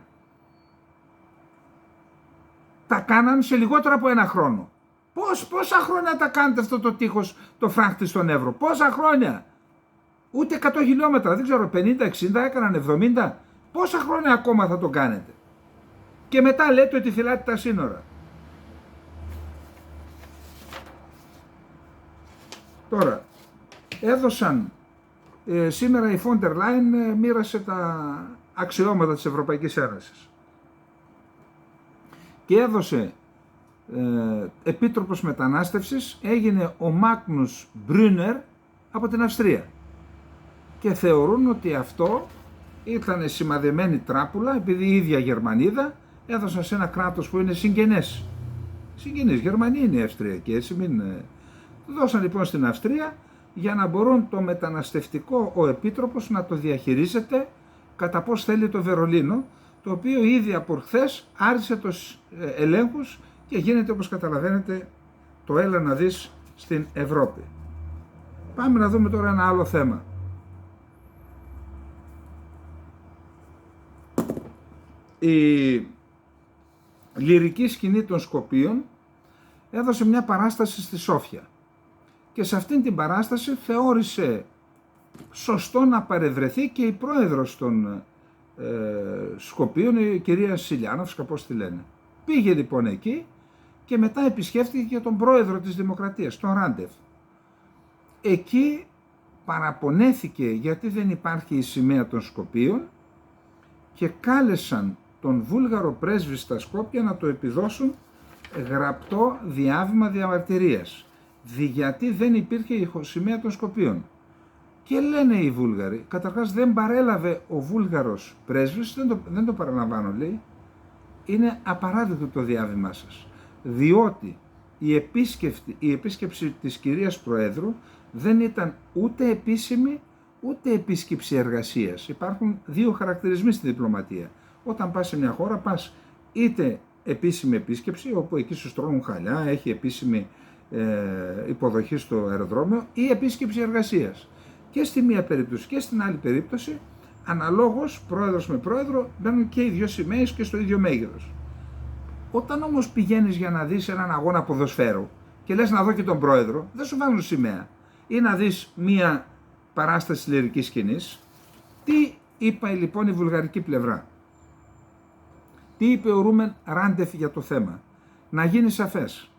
Τα κάναν σε λιγότερο από ένα χρόνο. Πόσα χρόνια τα κάνετε αυτό το τείχος, το φράχτη στον Εύρο? Πόσα χρόνια? Ούτε 100 χιλιόμετρα, δεν ξέρω, 50-60 έκαναν, 70. Πόσα χρόνια ακόμα θα το κάνετε? Και μετά λέτε ότι φυλάτε τα σύνορα. Τώρα, έδωσαν, σήμερα η Φόντερ Λάιν μοίρασε τα αξιώματα της Ευρωπαϊκής Ένωσης και έδωσε επίτροπος μετανάστευσης, έγινε ο Μάγνους Μπρούνερ από την Αυστρία, και θεωρούν ότι αυτό ήταν σημαδεμένη τράπουλα, επειδή η ίδια Γερμανίδα έδωσαν σε ένα κράτος που είναι συγγενής. Γερμανία είναι η Αυστρία, και έτσι μην... Δώσαν λοιπόν στην Αυστρία για να μπορούν το μεταναστευτικό ο επίτροπος να το διαχειρίζεται κατά πώς θέλει το Βερολίνο, το οποίο ήδη από χθες άρχισε τους ελέγχους και γίνεται, όπως καταλαβαίνετε, το έλα να δεις στην Ευρώπη. Πάμε να δούμε τώρα ένα άλλο θέμα. Η λυρική σκηνή των Σκοπίων έδωσε μια παράσταση στη Σόφια, και σε αυτήν την παράσταση θεώρησε σωστό να παρευρεθεί και η πρόεδρος των Σκοπίων, η κυρία Σιλιάνοφσκα, πώς τη λένε. Πήγε λοιπόν εκεί και μετά επισκέφτηκε και τον πρόεδρο της Δημοκρατίας, τον Ράντεφ. Εκεί παραπονέθηκε γιατί δεν υπάρχει η σημαία των Σκοπίων και κάλεσαν τον Βούλγαρο πρέσβη στα Σκόπια να το επιδώσουν γραπτό διάβημα διαμαρτυρίας, γιατί δεν υπήρχε η σημαία των Σκοπίων. Και λένε οι Βούλγαροι, καταρχάς δεν παρέλαβε ο Βούλγαρος πρέσβης, δεν το παραλαμβάνω λέει, είναι απαράδεκτο το διάβημά σας, διότι η επίσκεψη της κυρίας Προέδρου δεν ήταν ούτε επίσημη ούτε επίσκεψη εργασίας. Υπάρχουν δύο χαρακτηρισμοί στη διπλωματία. Όταν πας σε μια χώρα πας είτε επίσημη επίσκεψη, όπου εκεί σου στρώνουν χαλιά, έχει επίσημη υποδοχή στο αεροδρόμιο, ή επίσκεψη εργασίας. Και στη μία περίπτωση και στην άλλη περίπτωση, αναλόγως πρόεδρος με πρόεδρο, μπαίνουν και οι δύο σημαίες και στο ίδιο μέγεθος. Όταν όμως πηγαίνεις για να δεις έναν αγώνα ποδοσφαίρου και λες να δω και τον πρόεδρο, δεν σου βάλουν σημαία. Ή να δεις μία παράσταση λυρικής σκηνής. Τι είπε λοιπόν η βουλγαρική πλευρά? Τι είπε ο Ρούμεν Ράντεφ για το θέμα? Να γίνει σαφές.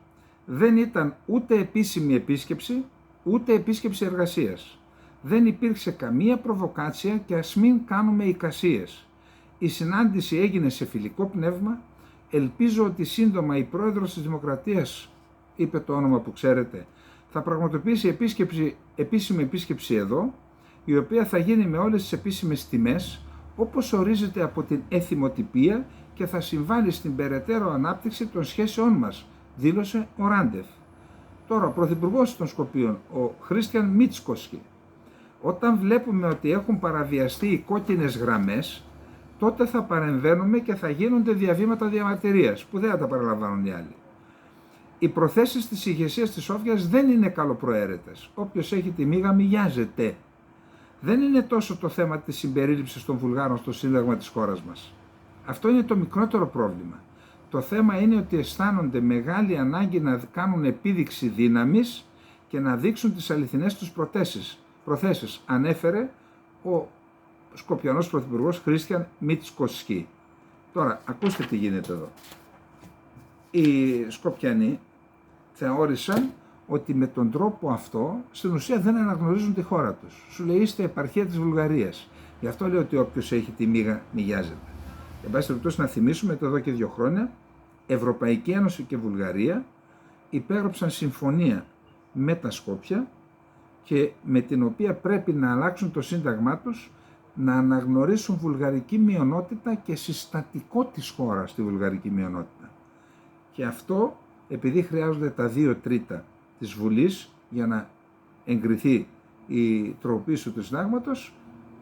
Δεν ήταν ούτε επίσημη επίσκεψη, ούτε επίσκεψη εργασίας. Δεν υπήρξε καμία προβοκάτσια και ας μην κάνουμε εικασίες. Η συνάντηση έγινε σε φιλικό πνεύμα. Ελπίζω ότι σύντομα η πρόεδρος της Δημοκρατίας, είπε το όνομα που ξέρετε, θα πραγματοποιήσει επίσημη επίσκεψη εδώ, η οποία θα γίνει με όλες τις επίσημες τιμές, όπως ορίζεται από την εθιμοτυπία και θα συμβάλλει στην περαιτέρω ανάπτυξη των σχέσεών μας, δήλωσε ο Ράντεφ. Τώρα, ο πρωθυπουργός των Σκοπίων, ο Χριστιαν Μίτσκοσκι, όταν βλέπουμε ότι έχουν παραβιαστεί οι κόκκινες γραμμές, τότε θα παρεμβαίνουμε και θα γίνονται διαβήματα διαμαρτυρίας, που δεν θα τα παραλαμβάνουν οι άλλοι. Οι προθέσεις της ηγεσίας της Σόφιας δεν είναι καλοπροαίρετες. Όποιος έχει τη μύγα μυγιάζεται. Δεν είναι τόσο το θέμα της συμπερίληψης των Βουλγάρων στο Σύνταγμα της χώρας μας. Αυτό είναι το μικρότερο πρόβλημα. Το θέμα είναι ότι αισθάνονται μεγάλη ανάγκη να κάνουν επίδειξη δύναμης και να δείξουν τις αληθινές τους προθέσεις, ανέφερε ο Σκοπιανός Πρωθυπουργός Χριστιαν Μίτσκοσκι. Τώρα, ακούστε τι γίνεται εδώ. Οι Σκοπιανοί θεώρησαν ότι με τον τρόπο αυτό στην ουσία δεν αναγνωρίζουν τη χώρα τους. Σου λέει είστε επαρχία της Βουλγαρίας. Γι' αυτό λέει ότι όποιος έχει τη μύγα μυγιάζεται. Εν πάση περιπτώσει να θυμίσουμε ότι εδώ και 2 χρόνια Ευρωπαϊκή Ένωση και Βουλγαρία υπέγραψαν συμφωνία με τα Σκόπια και με την οποία πρέπει να αλλάξουν το σύνταγμά τους, να αναγνωρίσουν βουλγαρική μειονότητα και συστατικό της χώρας στη βουλγαρική μειονότητα. Και αυτό επειδή χρειάζονται τα 2/3 της Βουλής για να εγκριθεί η τροποποίηση του συντάγματος,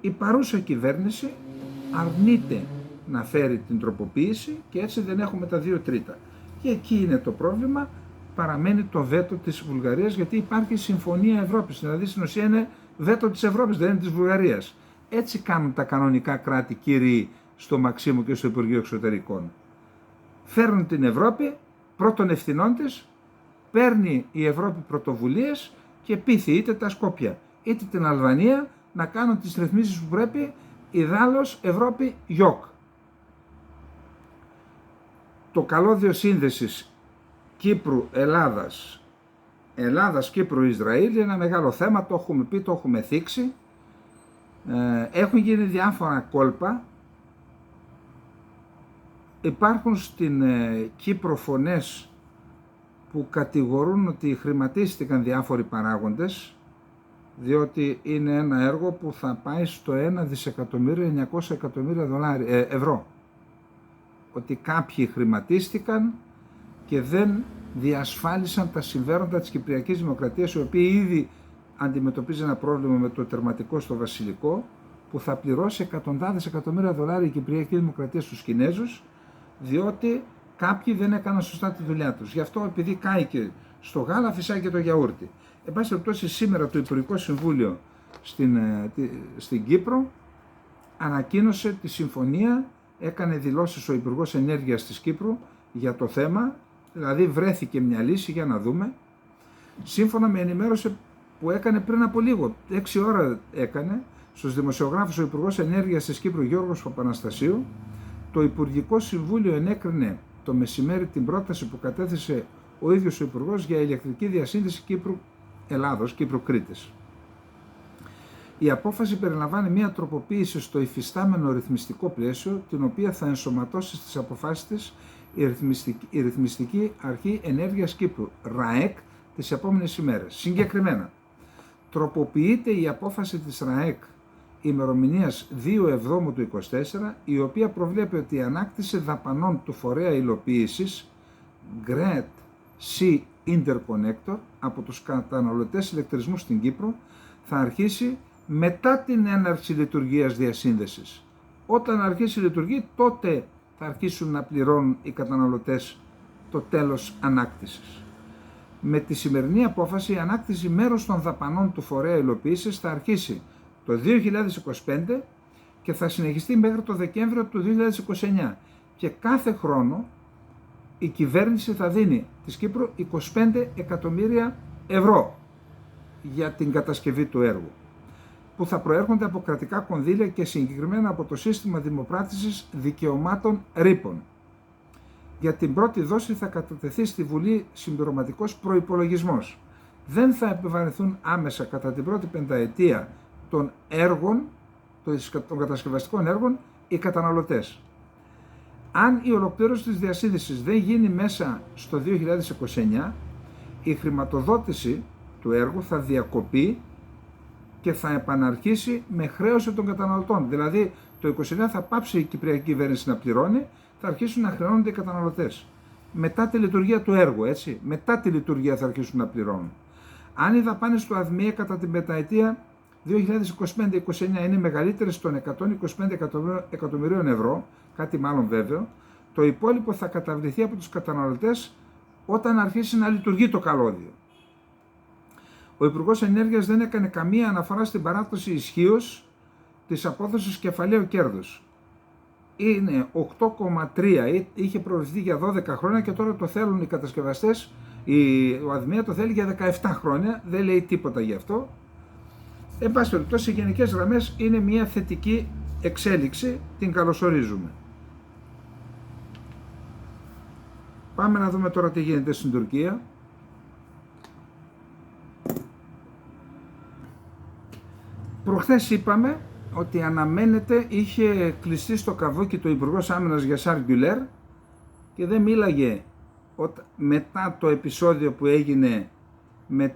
η παρούσα κυβέρνηση αρνείται να φέρει την τροποποίηση και έτσι δεν έχουμε τα 2/3. Και εκεί είναι το πρόβλημα, παραμένει το βέτο της Βουλγαρίας, γιατί υπάρχει συμφωνία Ευρώπης, δηλαδή στην ουσία είναι βέτο της Ευρώπης, δεν είναι της Βουλγαρίας. Έτσι κάνουν τα κανονικά κράτη, κύριοι, στο Μαξίμου και στο Υπουργείο Εξωτερικών. Φέρνουν την Ευρώπη, πρώτων ευθυνών της, παίρνει η Ευρώπη πρωτοβουλίες και πείθει είτε τα Σκόπια είτε την Αλβανία να κάνουν τις ρυθμίσεις που πρέπει, ιδάλλως Ευρώπη γιοκ. Το καλώδιο σύνδεσης Κύπρου-Ελλάδας, Ελλάδας-Κύπρου-Ισραήλ είναι ένα μεγάλο θέμα, το έχουμε πει, το έχουμε θίξει. Έχουν γίνει διάφορα κόλπα. Υπάρχουν στην Κύπρο φωνές που κατηγορούν ότι χρηματίστηκαν διάφοροι παράγοντες, διότι είναι ένα έργο που θα πάει στο 1.900.000.000 ευρώ. Ότι κάποιοι χρηματίστηκαν και δεν διασφάλισαν τα συμφέροντα της Κυπριακής Δημοκρατίας, η οποία ήδη αντιμετωπίζει ένα πρόβλημα με το τερματικό στο Βασιλικό, που θα πληρώσει εκατοντάδες εκατομμύρια δολάρια η Κυπριακή Δημοκρατία στους Κινέζους, διότι κάποιοι δεν έκαναν σωστά τη δουλειά τους. Γι' αυτό, επειδή κάηκε στο γάλα, φυσάει και το γιαούρτι. Εν πάση περιπτώσει, σήμερα το Υπουργικό Συμβούλιο στην Κύπρο ανακοίνωσε τη συμφωνία, έκανε δηλώσεις ο Υπουργός Ενέργειας της Κύπρου για το θέμα, δηλαδή βρέθηκε μια λύση, για να δούμε. Σύμφωνα με ενημέρωση που έκανε πριν από λίγο, 6 ώρα έκανε, στους δημοσιογράφους ο Υπουργός Ενέργειας της Κύπρου Γιώργος Παπαναστασίου, το Υπουργικό Συμβούλιο ενέκρινε το μεσημέρι την πρόταση που κατέθεσε ο ίδιος ο Υπουργός για ηλεκτρική διασύνδεση Κύπρου-Ελλάδος, Κύπρου-Κρήτης. Η απόφαση περιλαμβάνει μια τροποποίηση στο υφιστάμενο ρυθμιστικό πλαίσιο, την οποία θα ενσωματώσει στις αποφάσεις της η Ρυθμιστική Αρχή Ενέργειας Κύπρου, ΡΑΕΚ, τις επόμενες ημέρες. Συγκεκριμένα, τροποποιείται η απόφαση της ΡΑΕΚ ημερομηνίας 2/7 του 2024, η οποία προβλέπει ότι η ανάκτηση δαπανών του φορέα υλοποίησης GRET C Interconnector από τους καταναλωτές ηλεκτρισμού στην Κύπρο θα αρχίσει μετά την έναρξη λειτουργίας διασύνδεσης. Όταν αρχίσει η λειτουργία, τότε θα αρχίσουν να πληρώνουν οι καταναλωτές το τέλος ανάκτησης. Με τη σημερινή απόφαση, η ανάκτηση μέρους των δαπανών του φορέα υλοποίησης θα αρχίσει το 2025 και θα συνεχιστεί μέχρι το Δεκέμβριο του 2029 και κάθε χρόνο η κυβέρνηση θα δίνει της Κύπρου 25 εκατομμύρια ευρώ για την κατασκευή του έργου, που θα προέρχονται από κρατικά κονδύλια και συγκεκριμένα από το σύστημα δημοπράτησης δικαιωμάτων ρήπων. Για την πρώτη δόση θα κατατεθεί στη Βουλή συμπληρωματικός προϋπολογισμός. Δεν θα επιβαρυνθούν άμεσα κατά την πρώτη πενταετία των έργων, των κατασκευαστικών έργων, οι καταναλωτές. Αν η ολοκλήρωση της διασύνδεσης δεν γίνει μέσα στο 2029, η χρηματοδότηση του έργου θα διακοπεί και θα επαναρχίσει με χρέωση των καταναλωτών. Δηλαδή, το 2029 θα πάψει η Κυπριακή κυβέρνηση να πληρώνει, θα αρχίσουν να χρεώνονται οι καταναλωτές. Μετά τη λειτουργία του έργου, έτσι. Μετά τη λειτουργία θα αρχίσουν να πληρώνουν. Αν οι δαπάνες του ΑΔΜΙΕ κατά την πενταετία 2025-2029 είναι μεγαλύτερες των 125 εκατομμυρίων ευρώ, κάτι μάλλον βέβαιο, το υπόλοιπο θα καταβληθεί από τους καταναλωτές όταν αρχίσει να λειτουργεί το καλώδιο. Ο Υπουργός Ενέργειας δεν έκανε καμία αναφορά στην παράδοση ισχύως της απόδοσης κεφαλαίου κέρδους. Είναι 8,3, είχε προβληθεί για 12 χρόνια και τώρα το θέλουν οι κατασκευαστές, ο ΑΔΜΙΕ το θέλει για 17 χρόνια, δεν λέει τίποτα γι' αυτό. Εν πάση περιπτώσει, σε γενικές γραμμές είναι μια θετική εξέλιξη, την καλωσορίζουμε. Πάμε να δούμε τώρα τι γίνεται στην Τουρκία. Προχθές είπαμε ότι αναμένεται, είχε κλειστεί στο καβούκι το Υπουργός Άμυνας Γιασάρ Γκουλέρ και δεν μίλαγε μετά το επεισόδιο που έγινε με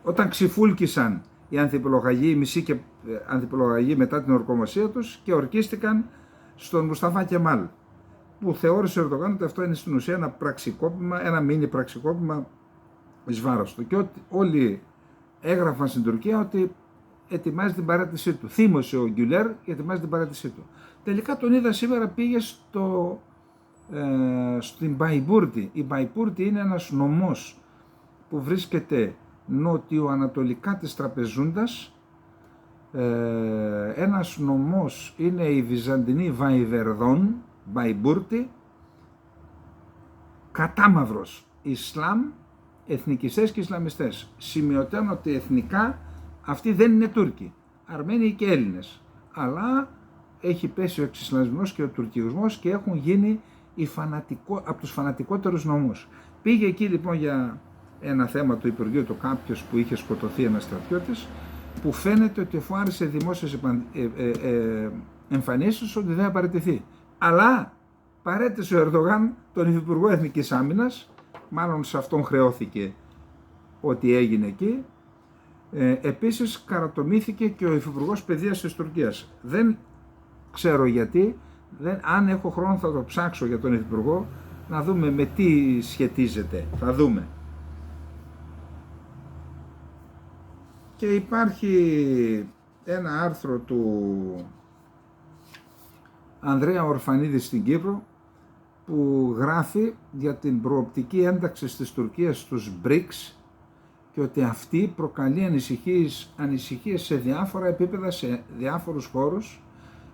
όταν ξυφούλκησαν οι ανθιπολογαγοί, οι μισοί και ανθιπολογαγοί μετά την ορκομοσία τους και ορκίστηκαν στον Μουσταφά Κεμάλ, που θεώρησε ο Ερντογάν ότι αυτό είναι στην ουσία ένα πραξικόπημα, ένα μίνι πραξικόπημα εις βάρος του, και όλοι έγραφαν στην Τουρκία ότι ετοιμάζει την παράτησή του. Θύμωσε ο Γκουλέρ και ετοιμάζει την παράτησή του. Τελικά τον είδα σήμερα, πήγε στην Μπαϊμπούρτη. Η Μπαϊμπούρτη είναι ένας νομός που βρίσκεται νότιο-ανατολικά της Τραπεζούντας. Ένας νομός είναι η Βυζαντινή Βαϊβερδόν, Μπαϊμπούρτη, κατάμαυρος Ισλάμ, εθνικιστές και Ισλαμιστές. Σημειωτέων ότι εθνικά αυτοί δεν είναι Τούρκοι, Αρμένοι και Έλληνες, αλλά έχει πέσει ο εξισλαμισμός και ο τουρκισμός και έχουν γίνει από τους φανατικότερους νομούς. Πήγε εκεί λοιπόν για ένα θέμα του Υπουργείου του κάποιος που είχε σκοτωθεί ένας στρατιώτης, που φαίνεται ότι αφού άρισε δημόσιες εμφανίσεις ότι δεν θα παραιτηθεί. Αλλά παρέτησε ο Ερντογάν τον Υφυπουργό Εθνικής Άμυνας, μάλλον σε αυτόν χρεώθηκε ό,τι έγινε εκεί. Επίσης καρατομήθηκε και ο Υφυπουργός Παιδείας της Τουρκίας. Δεν ξέρω γιατί, αν έχω χρόνο θα το ψάξω για τον Υφυπουργό, να δούμε με τι σχετίζεται, θα δούμε. Και υπάρχει ένα άρθρο του Ανδρέα Ορφανίδη στην Κύπρο που γράφει για την προοπτική ένταξη της Τουρκίας στους BRICS και ότι αυτή προκαλεί ανησυχίες σε διάφορα επίπεδα, σε διάφορους χώρους,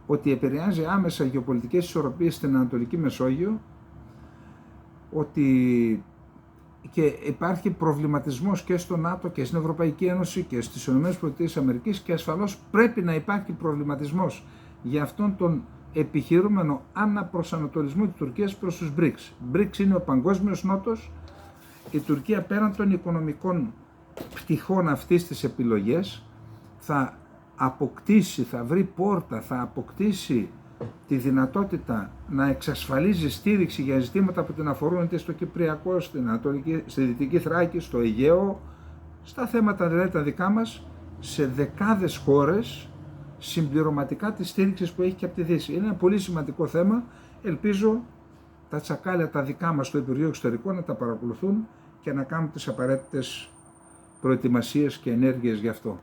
ότι επηρεάζει άμεσα γεωπολιτικές ισορροπίες στην Ανατολική Μεσόγειο, ότι και υπάρχει προβληματισμός και στο ΝΑΤΟ και στην Ευρωπαϊκή Ένωση και στις ΗΠΑ και ασφαλώς πρέπει να υπάρχει προβληματισμός για αυτόν τον επιχειρούμενο αναπροσανατολισμό της Τουρκίας προς τους BRICS. BRICS είναι ο παγκόσμιος νότος. Η Τουρκία πέραν των οικονομικών πτυχών αυτής της επιλογής θα αποκτήσει, θα βρει πόρτα, θα αποκτήσει τη δυνατότητα να εξασφαλίζει στήριξη για ζητήματα που την αφορούν είτε στο Κυπριακό, στη Δυτική Θράκη, στο Αιγαίο, στα θέματα δηλαδή τα δικά μας, σε δεκάδες χώρες, συμπληρωματικά της στήριξης που έχει και από τη Δύση. Είναι ένα πολύ σημαντικό θέμα. Ελπίζω τα τσακάλια τα δικά μας στο Υπουργείο Εξωτερικών να τα παρακολουθούν και να κάνουν τις απαραίτητες προετοιμασίες και ενέργειες γι' αυτό.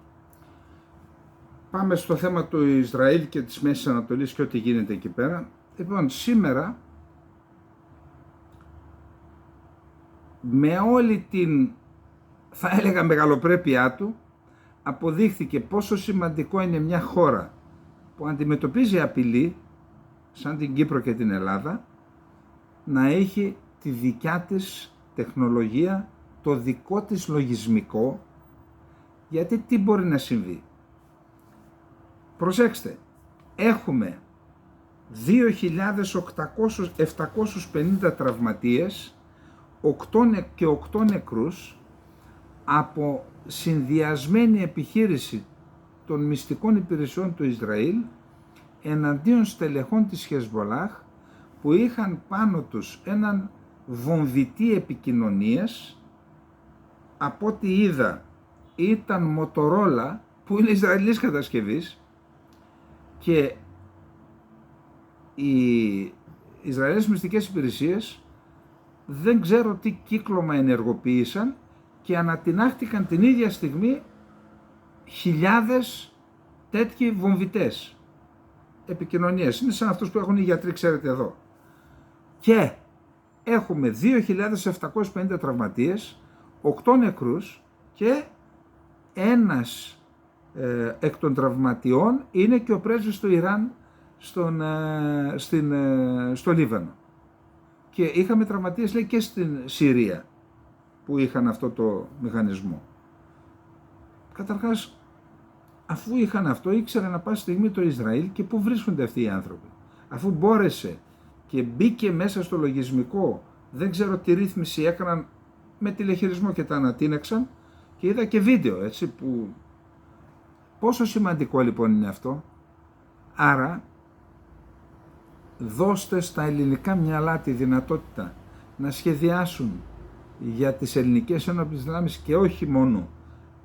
Πάμε στο θέμα του Ισραήλ και της Μέσης Ανατολής και ό,τι γίνεται εκεί πέρα. Λοιπόν, σήμερα με όλη την, θα έλεγα, μεγαλοπρέπειά του, αποδείχθηκε πόσο σημαντικό είναι μια χώρα που αντιμετωπίζει απειλή, σαν την Κύπρο και την Ελλάδα, να έχει τη δικιά της τεχνολογία, το δικό της λογισμικό, γιατί τι μπορεί να συμβεί. Προσέξτε, έχουμε 2.750 τραυματίες και 8 νεκρούς από συνδυασμένη επιχείρηση των μυστικών υπηρεσιών του Ισραήλ εναντίον στελεχών της Χεσμολάχ που είχαν πάνω τους έναν βομβητή επικοινωνίας. Από ό,τι είδα ήταν Motorola που είναι Ισραηλής κατασκευής και οι Ισραηλές μυστικές υπηρεσίες δεν ξέρω τι κύκλωμα ενεργοποίησαν και ανατινάχτηκαν την ίδια στιγμή χιλιάδες τέτοιοι βομβητές επικοινωνίες. Είναι σαν αυτούς που έχουν οι γιατροί, ξέρετε εδώ. Και έχουμε 2.750 τραυματίες, 8 νεκρούς και ένας εκ των τραυματιών είναι και ο πρέσβης του Ιράν στο Λίβανο. Και είχαμε τραυματίες, λέει, και στην Συρία που είχαν αυτό το μηχανισμό. Καταρχάς, αφού είχαν αυτό, ήξερε να πάση στιγμή το Ισραήλ και πού βρίσκονται αυτοί οι άνθρωποι. Αφού μπόρεσε και μπήκε μέσα στο λογισμικό, δεν ξέρω τι ρύθμιση έκαναν με τηλεχειρισμό και τα ανατείναξαν και είδα και βίντεο, έτσι, που πόσο σημαντικό λοιπόν είναι αυτό. Άρα δώστε στα ελληνικά μυαλά τη δυνατότητα να σχεδιάσουν για τις ελληνικές ένοπλες δυνάμεις και όχι μόνο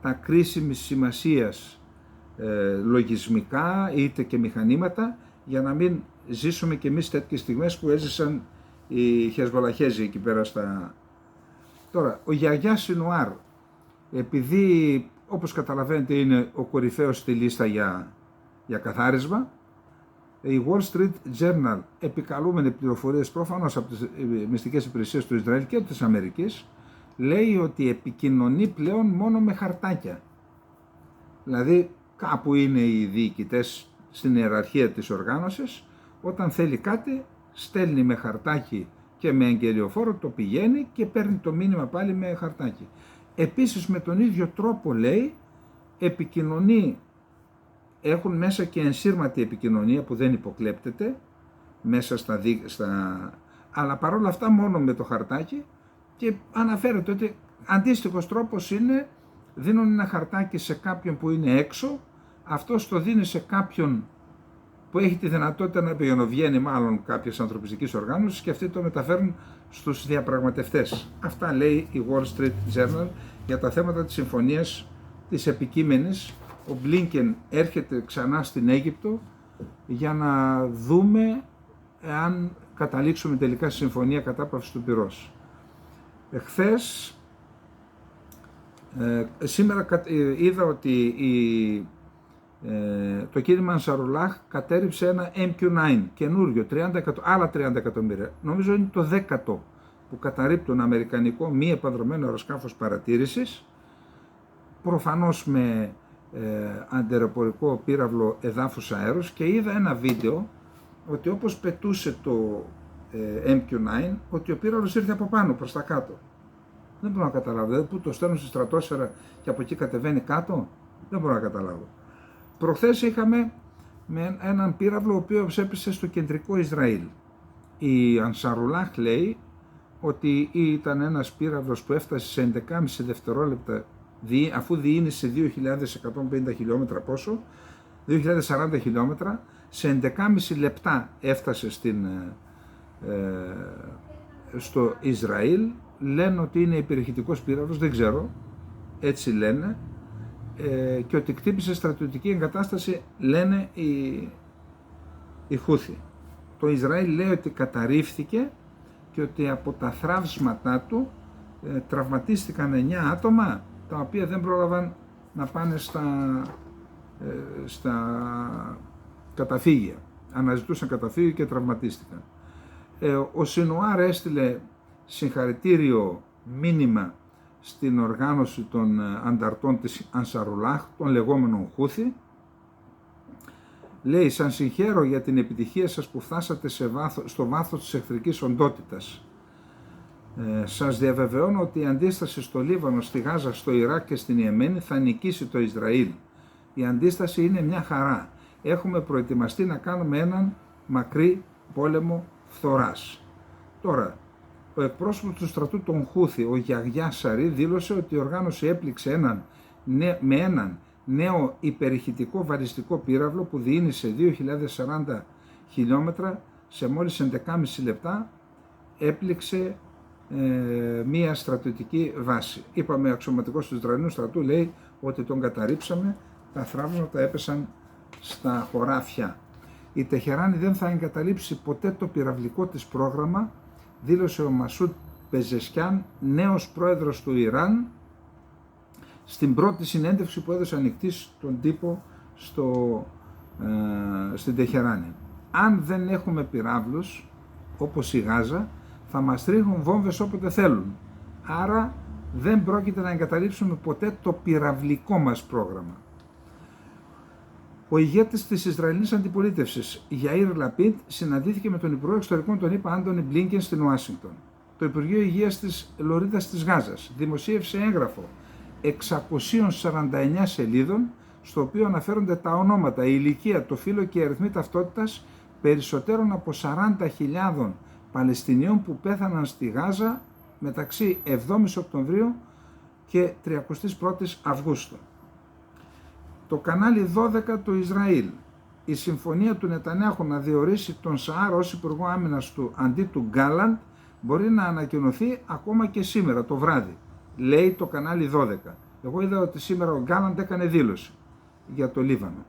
τα κρίσιμης σημασίας λογισμικά είτε και μηχανήματα, για να μην ζήσουμε και εμείς τέτοιες στιγμές που έζησαν οι Χεσμολαχέζοι εκεί πέρα στα... Τώρα, ο Γιαγιά Σινουάρ, επειδή όπως καταλαβαίνετε είναι ο κορυφαίος στη λίστα για καθάρισμα, η Wall Street Journal, επικαλούμενη πληροφορίες προφανώς από τις μυστικές υπηρεσίες του Ισραήλ και της Αμερικής, λέει ότι επικοινωνεί πλέον μόνο με χαρτάκια. Δηλαδή κάπου είναι οι διοικητές στην ιεραρχία της οργάνωσης, όταν θέλει κάτι στέλνει με χαρτάκι και με εγγελιοφόρο, το πηγαίνει και παίρνει το μήνυμα πάλι με χαρτάκι. Επίσης με τον ίδιο τρόπο, λέει, επικοινωνεί, έχουν μέσα και ενσύρματη επικοινωνία που δεν υποκλέπτεται μέσα αλλά παρόλα αυτά μόνο με το χαρτάκι, και αναφέρεται ότι αντίστοιχος τρόπος είναι, δίνουν ένα χαρτάκι σε κάποιον που είναι έξω, αυτός το δίνει σε κάποιον που έχει τη δυνατότητα να πηγαινοβγαίνει μάλλον κάποιες ανθρωπιστικής οργάνωσης και αυτοί το μεταφέρουν στους διαπραγματευτές. Αυτά λέει η Wall Street Journal για τα θέματα της συμφωνίας της επικείμενης. Ο Μπλίνκεν έρχεται ξανά στην Αίγυπτο για να δούμε αν καταλήξουμε τελικά στη συμφωνία κατάπαυσης του πυρός. Σήμερα είδα ότι το κίνημα Ανσαρουλάχ κατέριψε ένα MQ-9 καινούριο, άλλα 30 εκατομμύρια. Νομίζω είναι το 10ο που καταρρίπτουν αμερικανικό μη επανδρωμένο αεροσκάφος παρατήρησης, προφανώς με αντιεροπορικό πύραυλο εδάφους αέρος, και είδα ένα βίντεο ότι όπως πετούσε το MQ-9, ότι ο πύραυλος ήρθε από πάνω προς τα κάτω. Δεν μπορώ να καταλάβω, δηλαδή που το στέλνουν στη στρατόσφαιρα και από εκεί κατεβαίνει κάτω, δεν μπορώ να καταλάβω. Προχθές είχαμε με έναν πύραυλο ο οποίος έπεσε στο κεντρικό Ισραήλ. Η Ανσαρουλάχ λέει ότι ήταν ένας πύραυλος που έφτασε σε 11,5 δευτερόλεπτα αφού διήνυσε 2.150 χιλιόμετρα πόσο, 2.040 χιλιόμετρα, σε 11,5 λεπτά έφτασε στο Ισραήλ. Λένε ότι είναι υπερηχητικός πύραυλος, δεν ξέρω, έτσι λένε, και ότι κτύπησε στρατιωτική εγκατάσταση, λένε οι Χούθι. Το Ισραήλ λέει ότι καταρρίφθηκε και ότι από τα θραύσματά του τραυματίστηκαν 9 άτομα, τα οποία δεν πρόλαβαν να πάνε στα καταφύγια. Αναζητούσαν καταφύγιο και τραυματίστηκαν. Ο Σινουάρ έστειλε συγχαρητήριο μήνυμα στην οργάνωση των ανταρτών της Ανσαρουλάχ, των λεγόμενων Χούθι. Λέει: «Σας συγχαίρω για την επιτυχία σας που φτάσατε στο βάθος της εχθρικής οντότητας. Σας διαβεβαιώνω ότι η αντίσταση στο Λίβανο, στη Γάζα, στο Ιράκ και στην Ιεμένη θα νικήσει το Ισραήλ. Η αντίσταση είναι μια χαρά. Έχουμε προετοιμαστεί να κάνουμε έναν μακρύ πόλεμο φθοράς». Τώρα, ο εκπρόσωπος του στρατού των Χούθι, ο Γιαγιά Σαρί, δήλωσε ότι η οργάνωση έπληξε με έναν νέο υπερηχητικό βαλιστικό πύραυλο που διήνυσε 2.040 χιλιόμετρα σε μόλις 11,5 λεπτά, έπληξε μία στρατιωτική βάση. Είπαμε, αξιωματικός του Ισραηλινού στρατού λέει ότι τον καταρρίψαμε, τα θράψματα έπεσαν στα χωράφια. Η Τεχεράνη δεν θα εγκαταλείψει ποτέ το πυραυλικό της πρόγραμμα, δήλωσε ο Μασούτ Πεζεσκιάν, νέος πρόεδρος του Ιράν, στην πρώτη συνέντευξη που έδωσε ανοιχτή στον τύπο στην Τεχεράνη. Αν δεν έχουμε πυράβλους, όπως η Γάζα, θα μας ρίχνουν βόμβες όποτε θέλουν. Άρα δεν πρόκειται να εγκαταλείψουμε ποτέ το πυραυλικό μας πρόγραμμα. Ο ηγέτης της Ισραηλινής Αντιπολίτευσης, Γιαΐρ Λαπίντ, συναντήθηκε με τον Υπουργό Εξωτερικών των ΗΠΑ, Άντονι Μπλίνκεν, στην Ουάσιγκτον. Το Υπουργείο Υγείας της Λωρίδας της Γάζας δημοσίευσε έγγραφο 649 σελίδων, στο οποίο αναφέρονται τα ονόματα, η ηλικία, το φύλο και οι αριθμοί ταυτότητας περισσότερων από 40.000 Παλαιστινίων που πέθαναν στη Γάζα μεταξύ 7ης Οκτωβρίου και 31ης Αυγούστου. Το κανάλι 12 του Ισραήλ, η συμφωνία του Νετανιάχου να διορίσει τον Σαάρ ως Υπουργό Άμυνας του αντί του Γκάλαντ μπορεί να ανακοινωθεί ακόμα και σήμερα το βράδυ, λέει το κανάλι 12. Εγώ είδα ότι σήμερα ο Γκάλαντ έκανε δήλωση για το Λίβανο.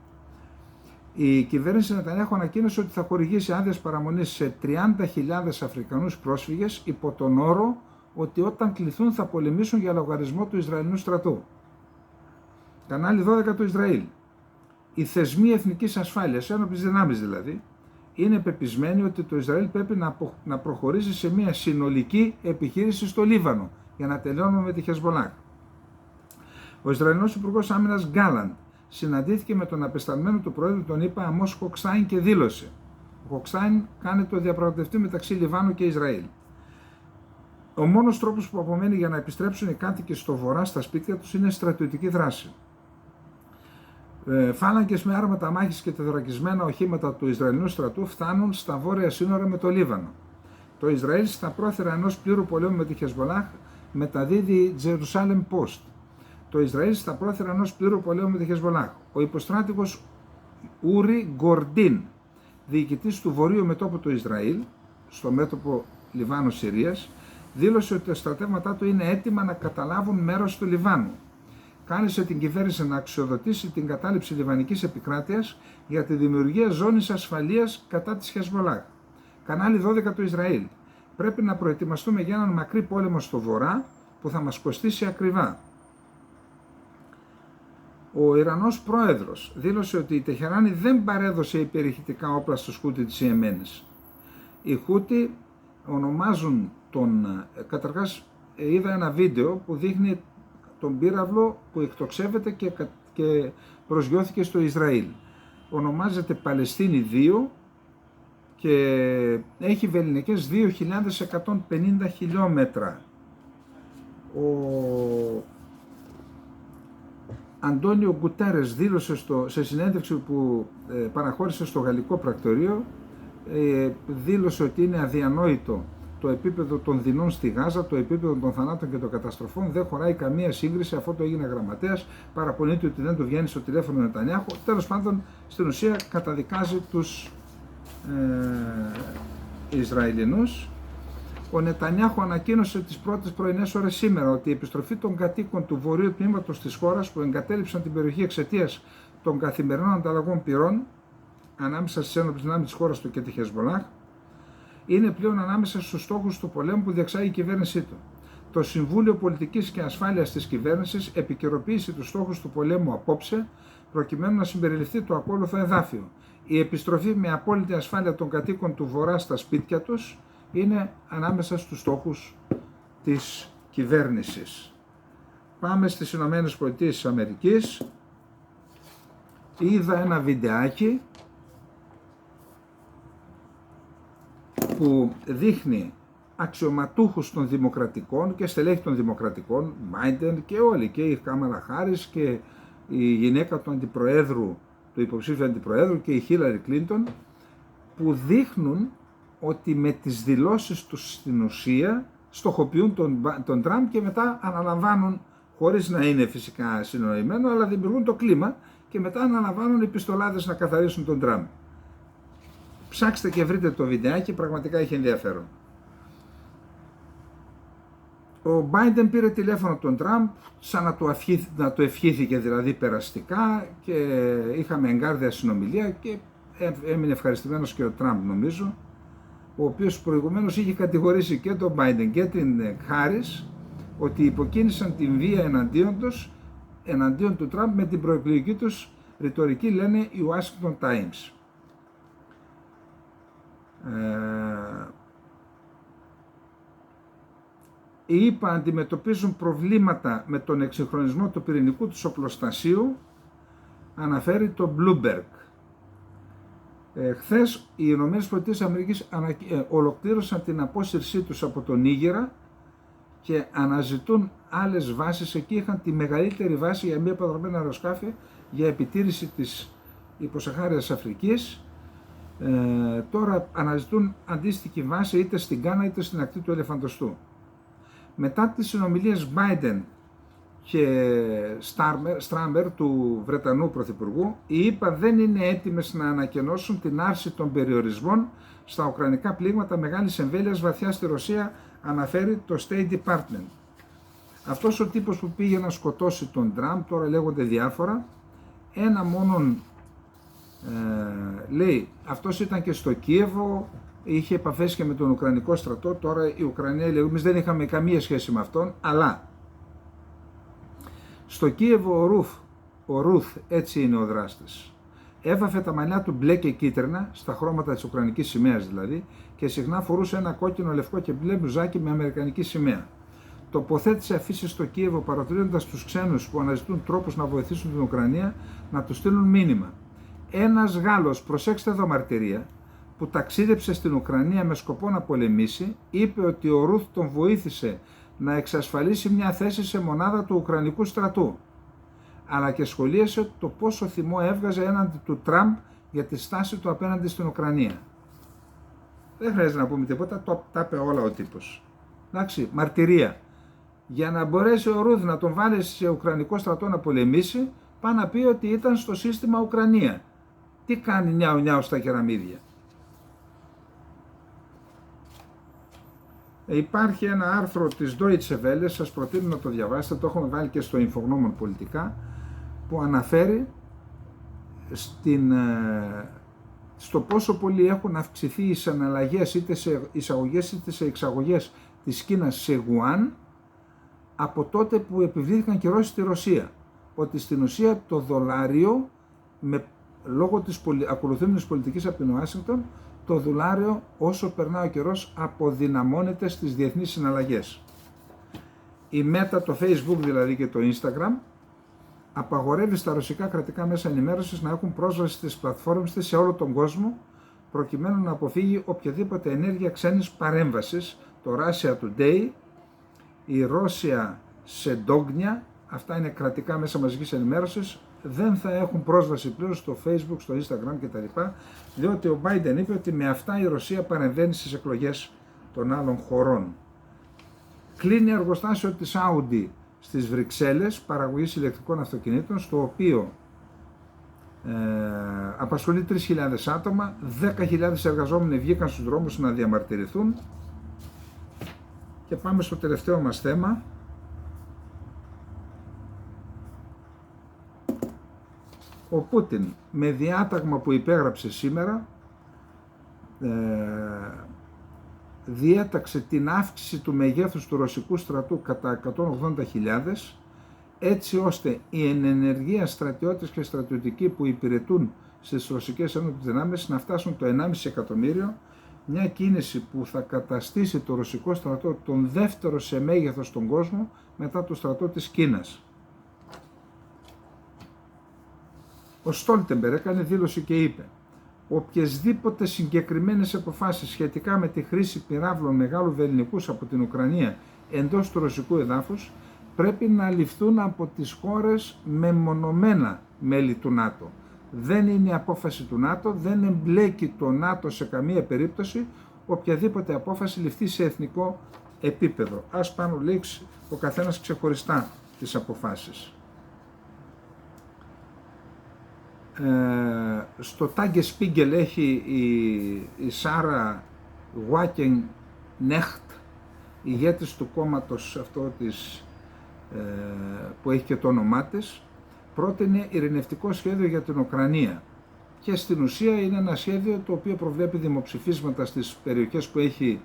Η κυβέρνηση Νετανιάχου ανακοίνωσε ότι θα χορηγήσει άδειες παραμονής σε 30.000 Αφρικανούς πρόσφυγες υπό τον όρο ότι όταν κληθούν θα πολεμήσουν για λογαριασμό του Ισραηλινού στρατού. Κανάλι 12 του Ισραήλ. Οι θεσμοί εθνικής ασφάλειας, ένοπλες δυνάμεις δηλαδή, είναι πεπισμένοι ότι το Ισραήλ πρέπει να προχωρήσει σε μια συνολική επιχείρηση στο Λίβανο για να τελειώνουμε με τη Χεσμολάχ. Ο Ισραηλινός Υπουργός Άμυνας Γκάλαντ συναντήθηκε με τον απεσταλμένο του Προέδρου των ΗΠΑ Αμός Χοκστάιν και δήλωσε: ο Χοκστάιν κάνει το διαπραγματευτή μεταξύ Λιβάνου και Ισραήλ. Ο μόνος τρόπος που απομένει για να επιστρέψουν οι κάτοικοι στο βορρά στα σπίτια τους είναι στρατιωτική δράση. Φάλαγγες με άρματα μάχης και τεθωρακισμένα οχήματα του Ισραηλινού στρατού φτάνουν στα βόρεια σύνορα με το Λίβανο. Το Ισραήλ στα πρόθυρα ενός πλήρου πολέμου με τη Χεσμολάχ, μεταδίδει Jerusalem Post. Το Ισραήλ στα πρόθυρα ενός πλήρου πολέμου με τη Χεσμολάχ. Ο υποστράτηγος Ούρι Γκορντίν, διοικητής του βορείου μετώπου του Ισραήλ, στο μέτωπο Λιβάνου-Συρίας, δήλωσε ότι τα στρατεύματά του είναι έτοιμα να καταλάβουν μέρος του Λιβάνου. Κάλεσε την κυβέρνηση να αξιοδοτήσει την κατάληψη λιβανικής επικράτειας για τη δημιουργία ζώνης ασφαλείας κατά της Χεσμολάχ. Κανάλι 12 του Ισραήλ. Πρέπει να προετοιμαστούμε για έναν μακρύ πόλεμο στο βορρά που θα μας κοστίσει ακριβά. Ο Ιρανός πρόεδρος δήλωσε ότι η Τεχεράνη δεν παρέδωσε υπερηχητικά όπλα στους Χούτι της Ιεμένης. Οι Χούτι ονομάζουν καταρχάς είδα ένα βίντεο που δείχνει τον πύραυλο που εκτοξεύεται και προσγειώθηκε στο Ισραήλ. Ονομάζεται Παλαιστίνη 2 και έχει βεληνικές 2.150 χιλιόμετρα. Ο Αντώνιο Γκουτέρες δήλωσε σε συνέντευξη που παραχώρησε στο γαλλικό πρακτορείο, δήλωσε ότι είναι αδιανόητο το επίπεδο των δεινών στη Γάζα, το επίπεδο των θανάτων και των καταστροφών δεν χωράει καμία σύγκριση. Αυτό το έγινε γραμματέας, παραπονείται ότι δεν του βγαίνει στο τηλέφωνο ο Νετανιάχου. Τέλος πάντων, στην ουσία καταδικάζει τους Ισραηλινούς. Ο Νετανιάχου ανακοίνωσε τις πρώτες πρωινές ώρες σήμερα ότι η επιστροφή των κατοίκων του βορείου τμήματος της χώρας που εγκατέλειψαν την περιοχή εξαιτίας των καθημερινών ανταλλαγών πυρών ανάμεσα στις ένοπλες δυνάμεις της χώρας του και τη Χεσμολάχ είναι πλέον ανάμεσα στους στόχους του πολέμου που διεξάγει η κυβέρνησή του. Το Συμβούλιο Πολιτικής και Ασφάλειας της κυβέρνησης επικαιροποίησε τους στόχους του πολέμου απόψε, προκειμένου να συμπεριληφθεί το ακόλουθο εδάφιο. Η επιστροφή με απόλυτη ασφάλεια των κατοίκων του Βορρά στα σπίτια τους είναι ανάμεσα στους στόχους της κυβέρνησης. Πάμε στις Ηνωμένες Πολιτείες της Αμερικής. Είδα ένα βιντεάκι που δείχνει αξιωματούχους των Δημοκρατικών και στελέχη των Δημοκρατικών, Biden και όλοι, και η Κάμαλα Χάρις και η γυναίκα του αντιπροέδρου, του υποψήφιου αντιπροέδρου και η Χίλαρη Κλίντον, που δείχνουν ότι με τις δηλώσεις τους στην ουσία στοχοποιούν τον Τραμπ και μετά αναλαμβάνουν, χωρίς να είναι φυσικά συνοημένο, αλλά δημιουργούν το κλίμα και μετά αναλαμβάνουν οι πιστολάδες να καθαρίσουν τον Τραμπ. Ψάξτε και βρείτε το βιντεάκι, πραγματικά έχει ενδιαφέρον. Ο Biden πήρε τηλέφωνο τον Τραμπ, σαν να του ευχήθηκε δηλαδή περαστικά, και είχαμε εγκάρδια συνομιλία και έμεινε ευχαριστημένος και ο Τραμπ, νομίζω, ο οποίος προηγουμένως είχε κατηγορήσει και τον Biden και την Harris ότι υποκίνησαν την βία εναντίον του Τραμπ με την προεκλογική τους ρητορική, λένε οι Washington Times. Οι ΗΠΑ αντιμετωπίζουν προβλήματα με τον εξυγχρονισμό του πυρηνικού τους οπλοστασίου, αναφέρει το Bloomberg. Χθες οι ΗΠΑ ολοκλήρωσαν την απόσυρσή τους από τον Νίγηρα και αναζητούν άλλες βάσεις. Εκεί είχαν τη μεγαλύτερη βάση για μια παδρομένα αεροσκάφη για επιτήρηση της υποσαχάριας Αφρικής. Τώρα αναζητούν αντίστοιχη βάση είτε στην Γκάνα είτε στην ακτή του Ελεφαντοστού. Μετά τις συνομιλίες Biden και Στράμερ του Βρετανού Πρωθυπουργού, οι ΗΠΑ δεν είναι έτοιμες να ανακοινώσουν την άρση των περιορισμών στα ουκρανικά πλήγματα μεγάλης εμβέλειας βαθιά στη Ρωσία, αναφέρει το State Department. Αυτός ο τύπος που πήγε να σκοτώσει τον Τραμπ, τώρα λέγονται διάφορα, ένα μόνον λέει, αυτός ήταν και στο Κίεβο, είχε επαφές και με τον Ουκρανικό στρατό. Τώρα η Ουκρανία λέει, εμείς δεν είχαμε καμία σχέση με αυτόν, αλλά στο Κίεβο ο Ρουθ, έτσι είναι ο δράστης, έβαφε τα μαλλιά του μπλε και κίτρινα, στα χρώματα της Ουκρανικής σημαίας δηλαδή, και συχνά φορούσε ένα κόκκινο, λευκό και μπλε μπλουζάκι με αμερικανική σημαία. Τοποθέτησε αφήσεις στο Κίεβο παροτρύνοντας τους ξένους που αναζητούν τρόπους να βοηθήσουν την Ουκρανία να του στείλουν μήνυμα. Ένας Γάλλος, προσέξτε εδώ μαρτυρία, που ταξίδεψε στην Ουκρανία με σκοπό να πολεμήσει, είπε ότι ο Ρουθ τον βοήθησε να εξασφαλίσει μια θέση σε μονάδα του Ουκρανικού στρατού, αλλά και σχολίασε το πόσο θυμό έβγαζε έναντι του Τραμπ για τη στάση του απέναντι στην Ουκρανία. Δεν χρειάζεται να πούμε τίποτα, τα είπε όλα ο τύπος. Εντάξει, μαρτυρία. Για να μπορέσει ο Ρουθ να τον βάλει σε Ουκρανικό στρατό να πολεμήσει, πάει να πει ότι ήταν στο σύστημα Ουκρανία. Τι κάνει νιάου νιάου στα κεραμίδια. Υπάρχει ένα άρθρο της Deutsche Welle, σας προτείνω να το διαβάσετε, το έχουμε βάλει και στο Infognomon πολιτικά, που αναφέρει στο πόσο πολύ έχουν αυξηθεί οι συναλλαγές είτε σε εισαγωγές είτε σε εξαγωγές της Κίνας σε Γουάν από τότε που επιβλήθηκαν κυρώσεις στη Ρωσία. Ότι στην ουσία το δολάριο, λόγω της ακολουθούμενης πολιτικής από την Ουάσιγκτον, το δολάριο όσο περνά ο καιρός αποδυναμώνεται στις διεθνείς συναλλαγές. Η Meta, το Facebook δηλαδή και το Instagram, απαγορεύει στα ρωσικά κρατικά μέσα ενημέρωσης να έχουν πρόσβαση στις πλατφόρμες της σε όλο τον κόσμο, προκειμένου να αποφύγει οποιαδήποτε ενέργεια ξένης παρέμβασης. Το Russia Today, η Russia Σεντόγνια, αυτά είναι κρατικά μέσα μαζικής ενημέρωσης, δεν θα έχουν πρόσβαση πλέον στο Facebook, στο Instagram κτλ. Διότι ο Biden είπε ότι με αυτά η Ρωσία παρεμβαίνει στις εκλογές των άλλων χωρών. Κλείνει εργοστάσιο της Audi στις Βρυξέλλες, παραγωγής ηλεκτρικών αυτοκινήτων, στο οποίο απασχολεί 3.000 άτομα, 10.000 εργαζόμενοι βγήκαν στους δρόμους να διαμαρτυρηθούν. Και πάμε στο τελευταίο μας θέμα. Ο Πούτιν, με διάταγμα που υπέγραψε σήμερα, διέταξε την αύξηση του μεγέθους του ρωσικού στρατού κατά 180.000, έτσι ώστε οι ενεργεία στρατιώτες και στρατιωτικοί που υπηρετούν στις ρωσικές ένοπλες δυνάμεις να φτάσουν το 1,5 εκατομμύριο, μια κίνηση που θα καταστήσει το ρωσικό στρατό τον δεύτερο σε μέγεθος στον κόσμο μετά το στρατό της Κίνας. Ο Στόλτεμπεργκ έκανε δήλωση και είπε: οποιασδήποτε συγκεκριμένες αποφάσεις σχετικά με τη χρήση πυράβλων μεγάλου βελληνικούς από την Ουκρανία εντός του ρωσικού εδάφους πρέπει να ληφθούν από τις χώρες μεμονωμένα μέλη του ΝΑΤΟ. Δεν είναι απόφαση του ΝΑΤΟ, δεν εμπλέκει το ΝΑΤΟ σε καμία περίπτωση οποιαδήποτε απόφαση ληφθεί σε εθνικό επίπεδο. Ας πάνω λέει ο καθένας ξεχωριστά τις αποφάσεις. Στο Τάγκε Σπίγκελ έχει η Σάρα Γουάκεν Νέχτ, ηγέτης του κόμματος αυτό της, που έχει και το όνομά της, πρότεινε ειρηνευτικό σχέδιο για την Ουκρανία και στην ουσία είναι ένα σχέδιο το οποίο προβλέπει δημοψηφίσματα στις περιοχές που έχει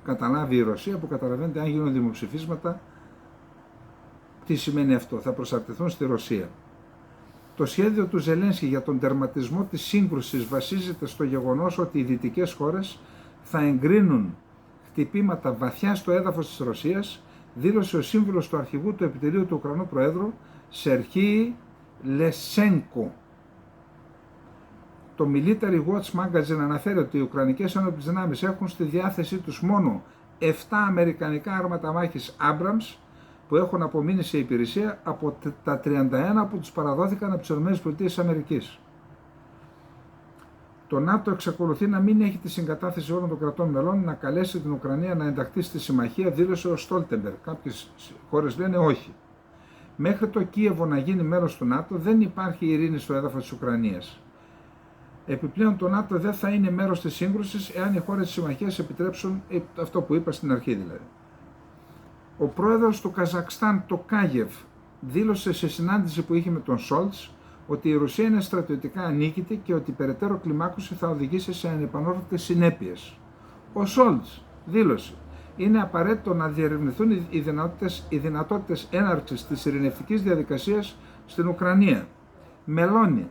καταλάβει η Ρωσία, που καταλαβαίνετε αν γίνουν δημοψηφίσματα τι σημαίνει αυτό, θα προσαρτηθούν στη Ρωσία. Το σχέδιο του Ζελένσκι για τον τερματισμό της σύγκρουσης βασίζεται στο γεγονός ότι οι δυτικές χώρες θα εγκρίνουν χτυπήματα βαθιά στο έδαφος της Ρωσίας, δήλωσε ο σύμβουλος του αρχηγού του επιτελείου του Ουκρανού Προέδρου Σερχίη Λεσένκο. Το Military Watch Magazine αναφέρει ότι οι Ουκρανικές ένοπλες δυνάμεις έχουν στη διάθεσή τους μόνο 7 αμερικανικά άρματα μάχης Abrams που έχουν απομείνει σε υπηρεσία από τα 31 που τους παραδόθηκαν από τις ΗΠΑ. Το ΝΑΤΟ εξακολουθεί να μην έχει τη συγκατάθεση όλων των κρατών μελών να καλέσει την Ουκρανία να ενταχθεί στη συμμαχία, δήλωσε ο Στόλτεμπεργκ. Κάποιες χώρες λένε όχι. Μέχρι το Κίεβο να γίνει μέλος του ΝΑΤΟ δεν υπάρχει ειρήνη στο έδαφος της Ουκρανίας. Επιπλέον το ΝΑΤΟ δεν θα είναι μέρος της σύγκρουσης εάν οι χώρες της συμμαχίας επιτρέψουν αυτό που είπα στην αρχή δηλαδή. Ο πρόεδρος του Καζακστάν, το Κάγεβ, δήλωσε σε συνάντηση που είχε με τον Σόλτς ότι η Ρωσία είναι στρατιωτικά ανίκητη και ότι η περαιτέρω κλιμάκωση θα οδηγήσει σε ανεπανόρθωτες συνέπειες. Ο Σόλτς δήλωσε: είναι απαραίτητο να διερευνηθούν οι δυνατότητες έναρξης της ειρηνευτικής διαδικασίας στην Ουκρανία. Μελώνει: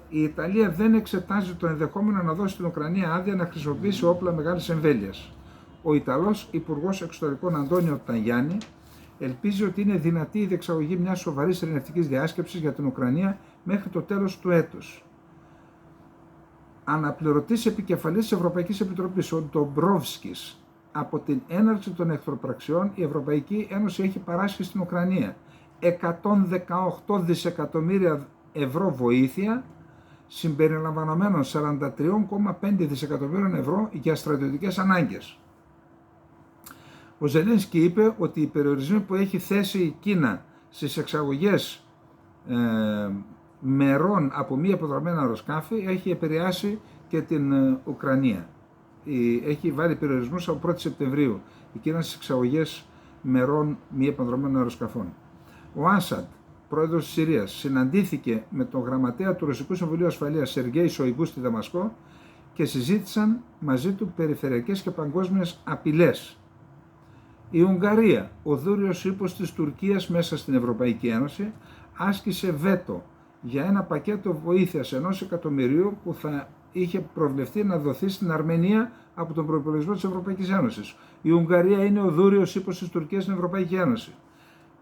η Ιταλία δεν εξετάζει το ενδεχόμενο να δώσει στην Ουκρανία άδεια να χρησιμοποιήσει όπλα μεγάλης εμβέλειας. Ο Ιταλός Υπουργός Εξωτερικών Αντώνιο Ταγιάννη ελπίζει ότι είναι δυνατή η διεξαγωγή μιας σοβαρής ειρηνευτικής διάσκεψης για την Ουκρανία μέχρι το τέλος του έτους. Αναπληρωτής επικεφαλής της Ευρωπαϊκής Επιτροπής, ο Ντομπρόφσκης, από την έναρξη των εχθροπραξιών η Ευρωπαϊκή Ένωση έχει παράσχει στην Ουκρανία 118 δισεκατομμύρια ευρώ βοήθεια, συμπεριλαμβανομένων 43,5 δισεκατομμύριων ευρώ για στρατιωτικές ανάγκες. Ο Ζελένσκι είπε ότι οι περιορισμοί που έχει θέσει η Κίνα στις εξαγωγές μερών από μη αποδρομένα αεροσκάφη έχει επηρεάσει και την Ουκρανία. Έχει βάλει περιορισμούς από 1η Σεπτεμβρίου η Κίνα στις εξαγωγές μερών μη αποδρομένων αεροσκαφών. Ο Άσαντ, πρόεδρος της Συρίας, συναντήθηκε με τον γραμματέα του Ρωσικού Συμβουλίου Ασφαλείας Σεργέη Σοϊγκού στη Δαμασκό και συζήτησαν μαζί του περιφερειακές και παγκόσμιες απειλές. Η Ουγγαρία, ο δούριος ύπος της Τουρκίας μέσα στην Ευρωπαϊκή Ένωση, άσκησε βέτο για ένα πακέτο βοήθειας 1 εκατομμυρίου που θα είχε προβλεφθεί να δοθεί στην Αρμενία από τον προϋπολογισμό της Ευρωπαϊκής Ένωσης. Η Ουγγαρία είναι ο δούριος ύπος της Τουρκίας στην Ευρωπαϊκή Ένωση.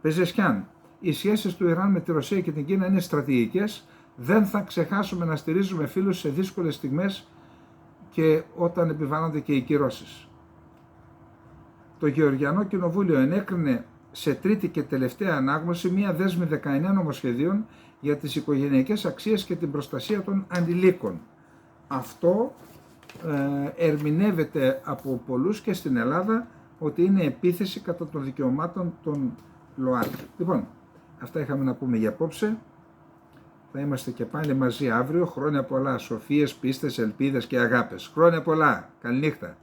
Πεζεσκιάν, οι σχέσεις του Ιράν με τη Ρωσία και την Κίνα είναι στρατηγικές. Δεν θα ξεχάσουμε να στηρίζουμε φίλους σε δύσκολες στιγμές και όταν επιβάλλονται και οι κυρώσεις. Το Γεωργιανό Κοινοβούλιο ενέκρινε σε τρίτη και τελευταία ανάγνωση μία δέσμη 19 νομοσχεδίων για τις οικογενειακές αξίες και την προστασία των ανηλίκων. Αυτό ερμηνεύεται από πολλούς και στην Ελλάδα ότι είναι επίθεση κατά των δικαιωμάτων των ΛΟΑΤΚΙ. Λοιπόν, αυτά είχαμε να πούμε για απόψε. Θα είμαστε και πάλι μαζί αύριο. Χρόνια πολλά, σοφίες, πίστες, ελπίδες και αγάπες. Χρόνια πολλά. Καληνύχτα.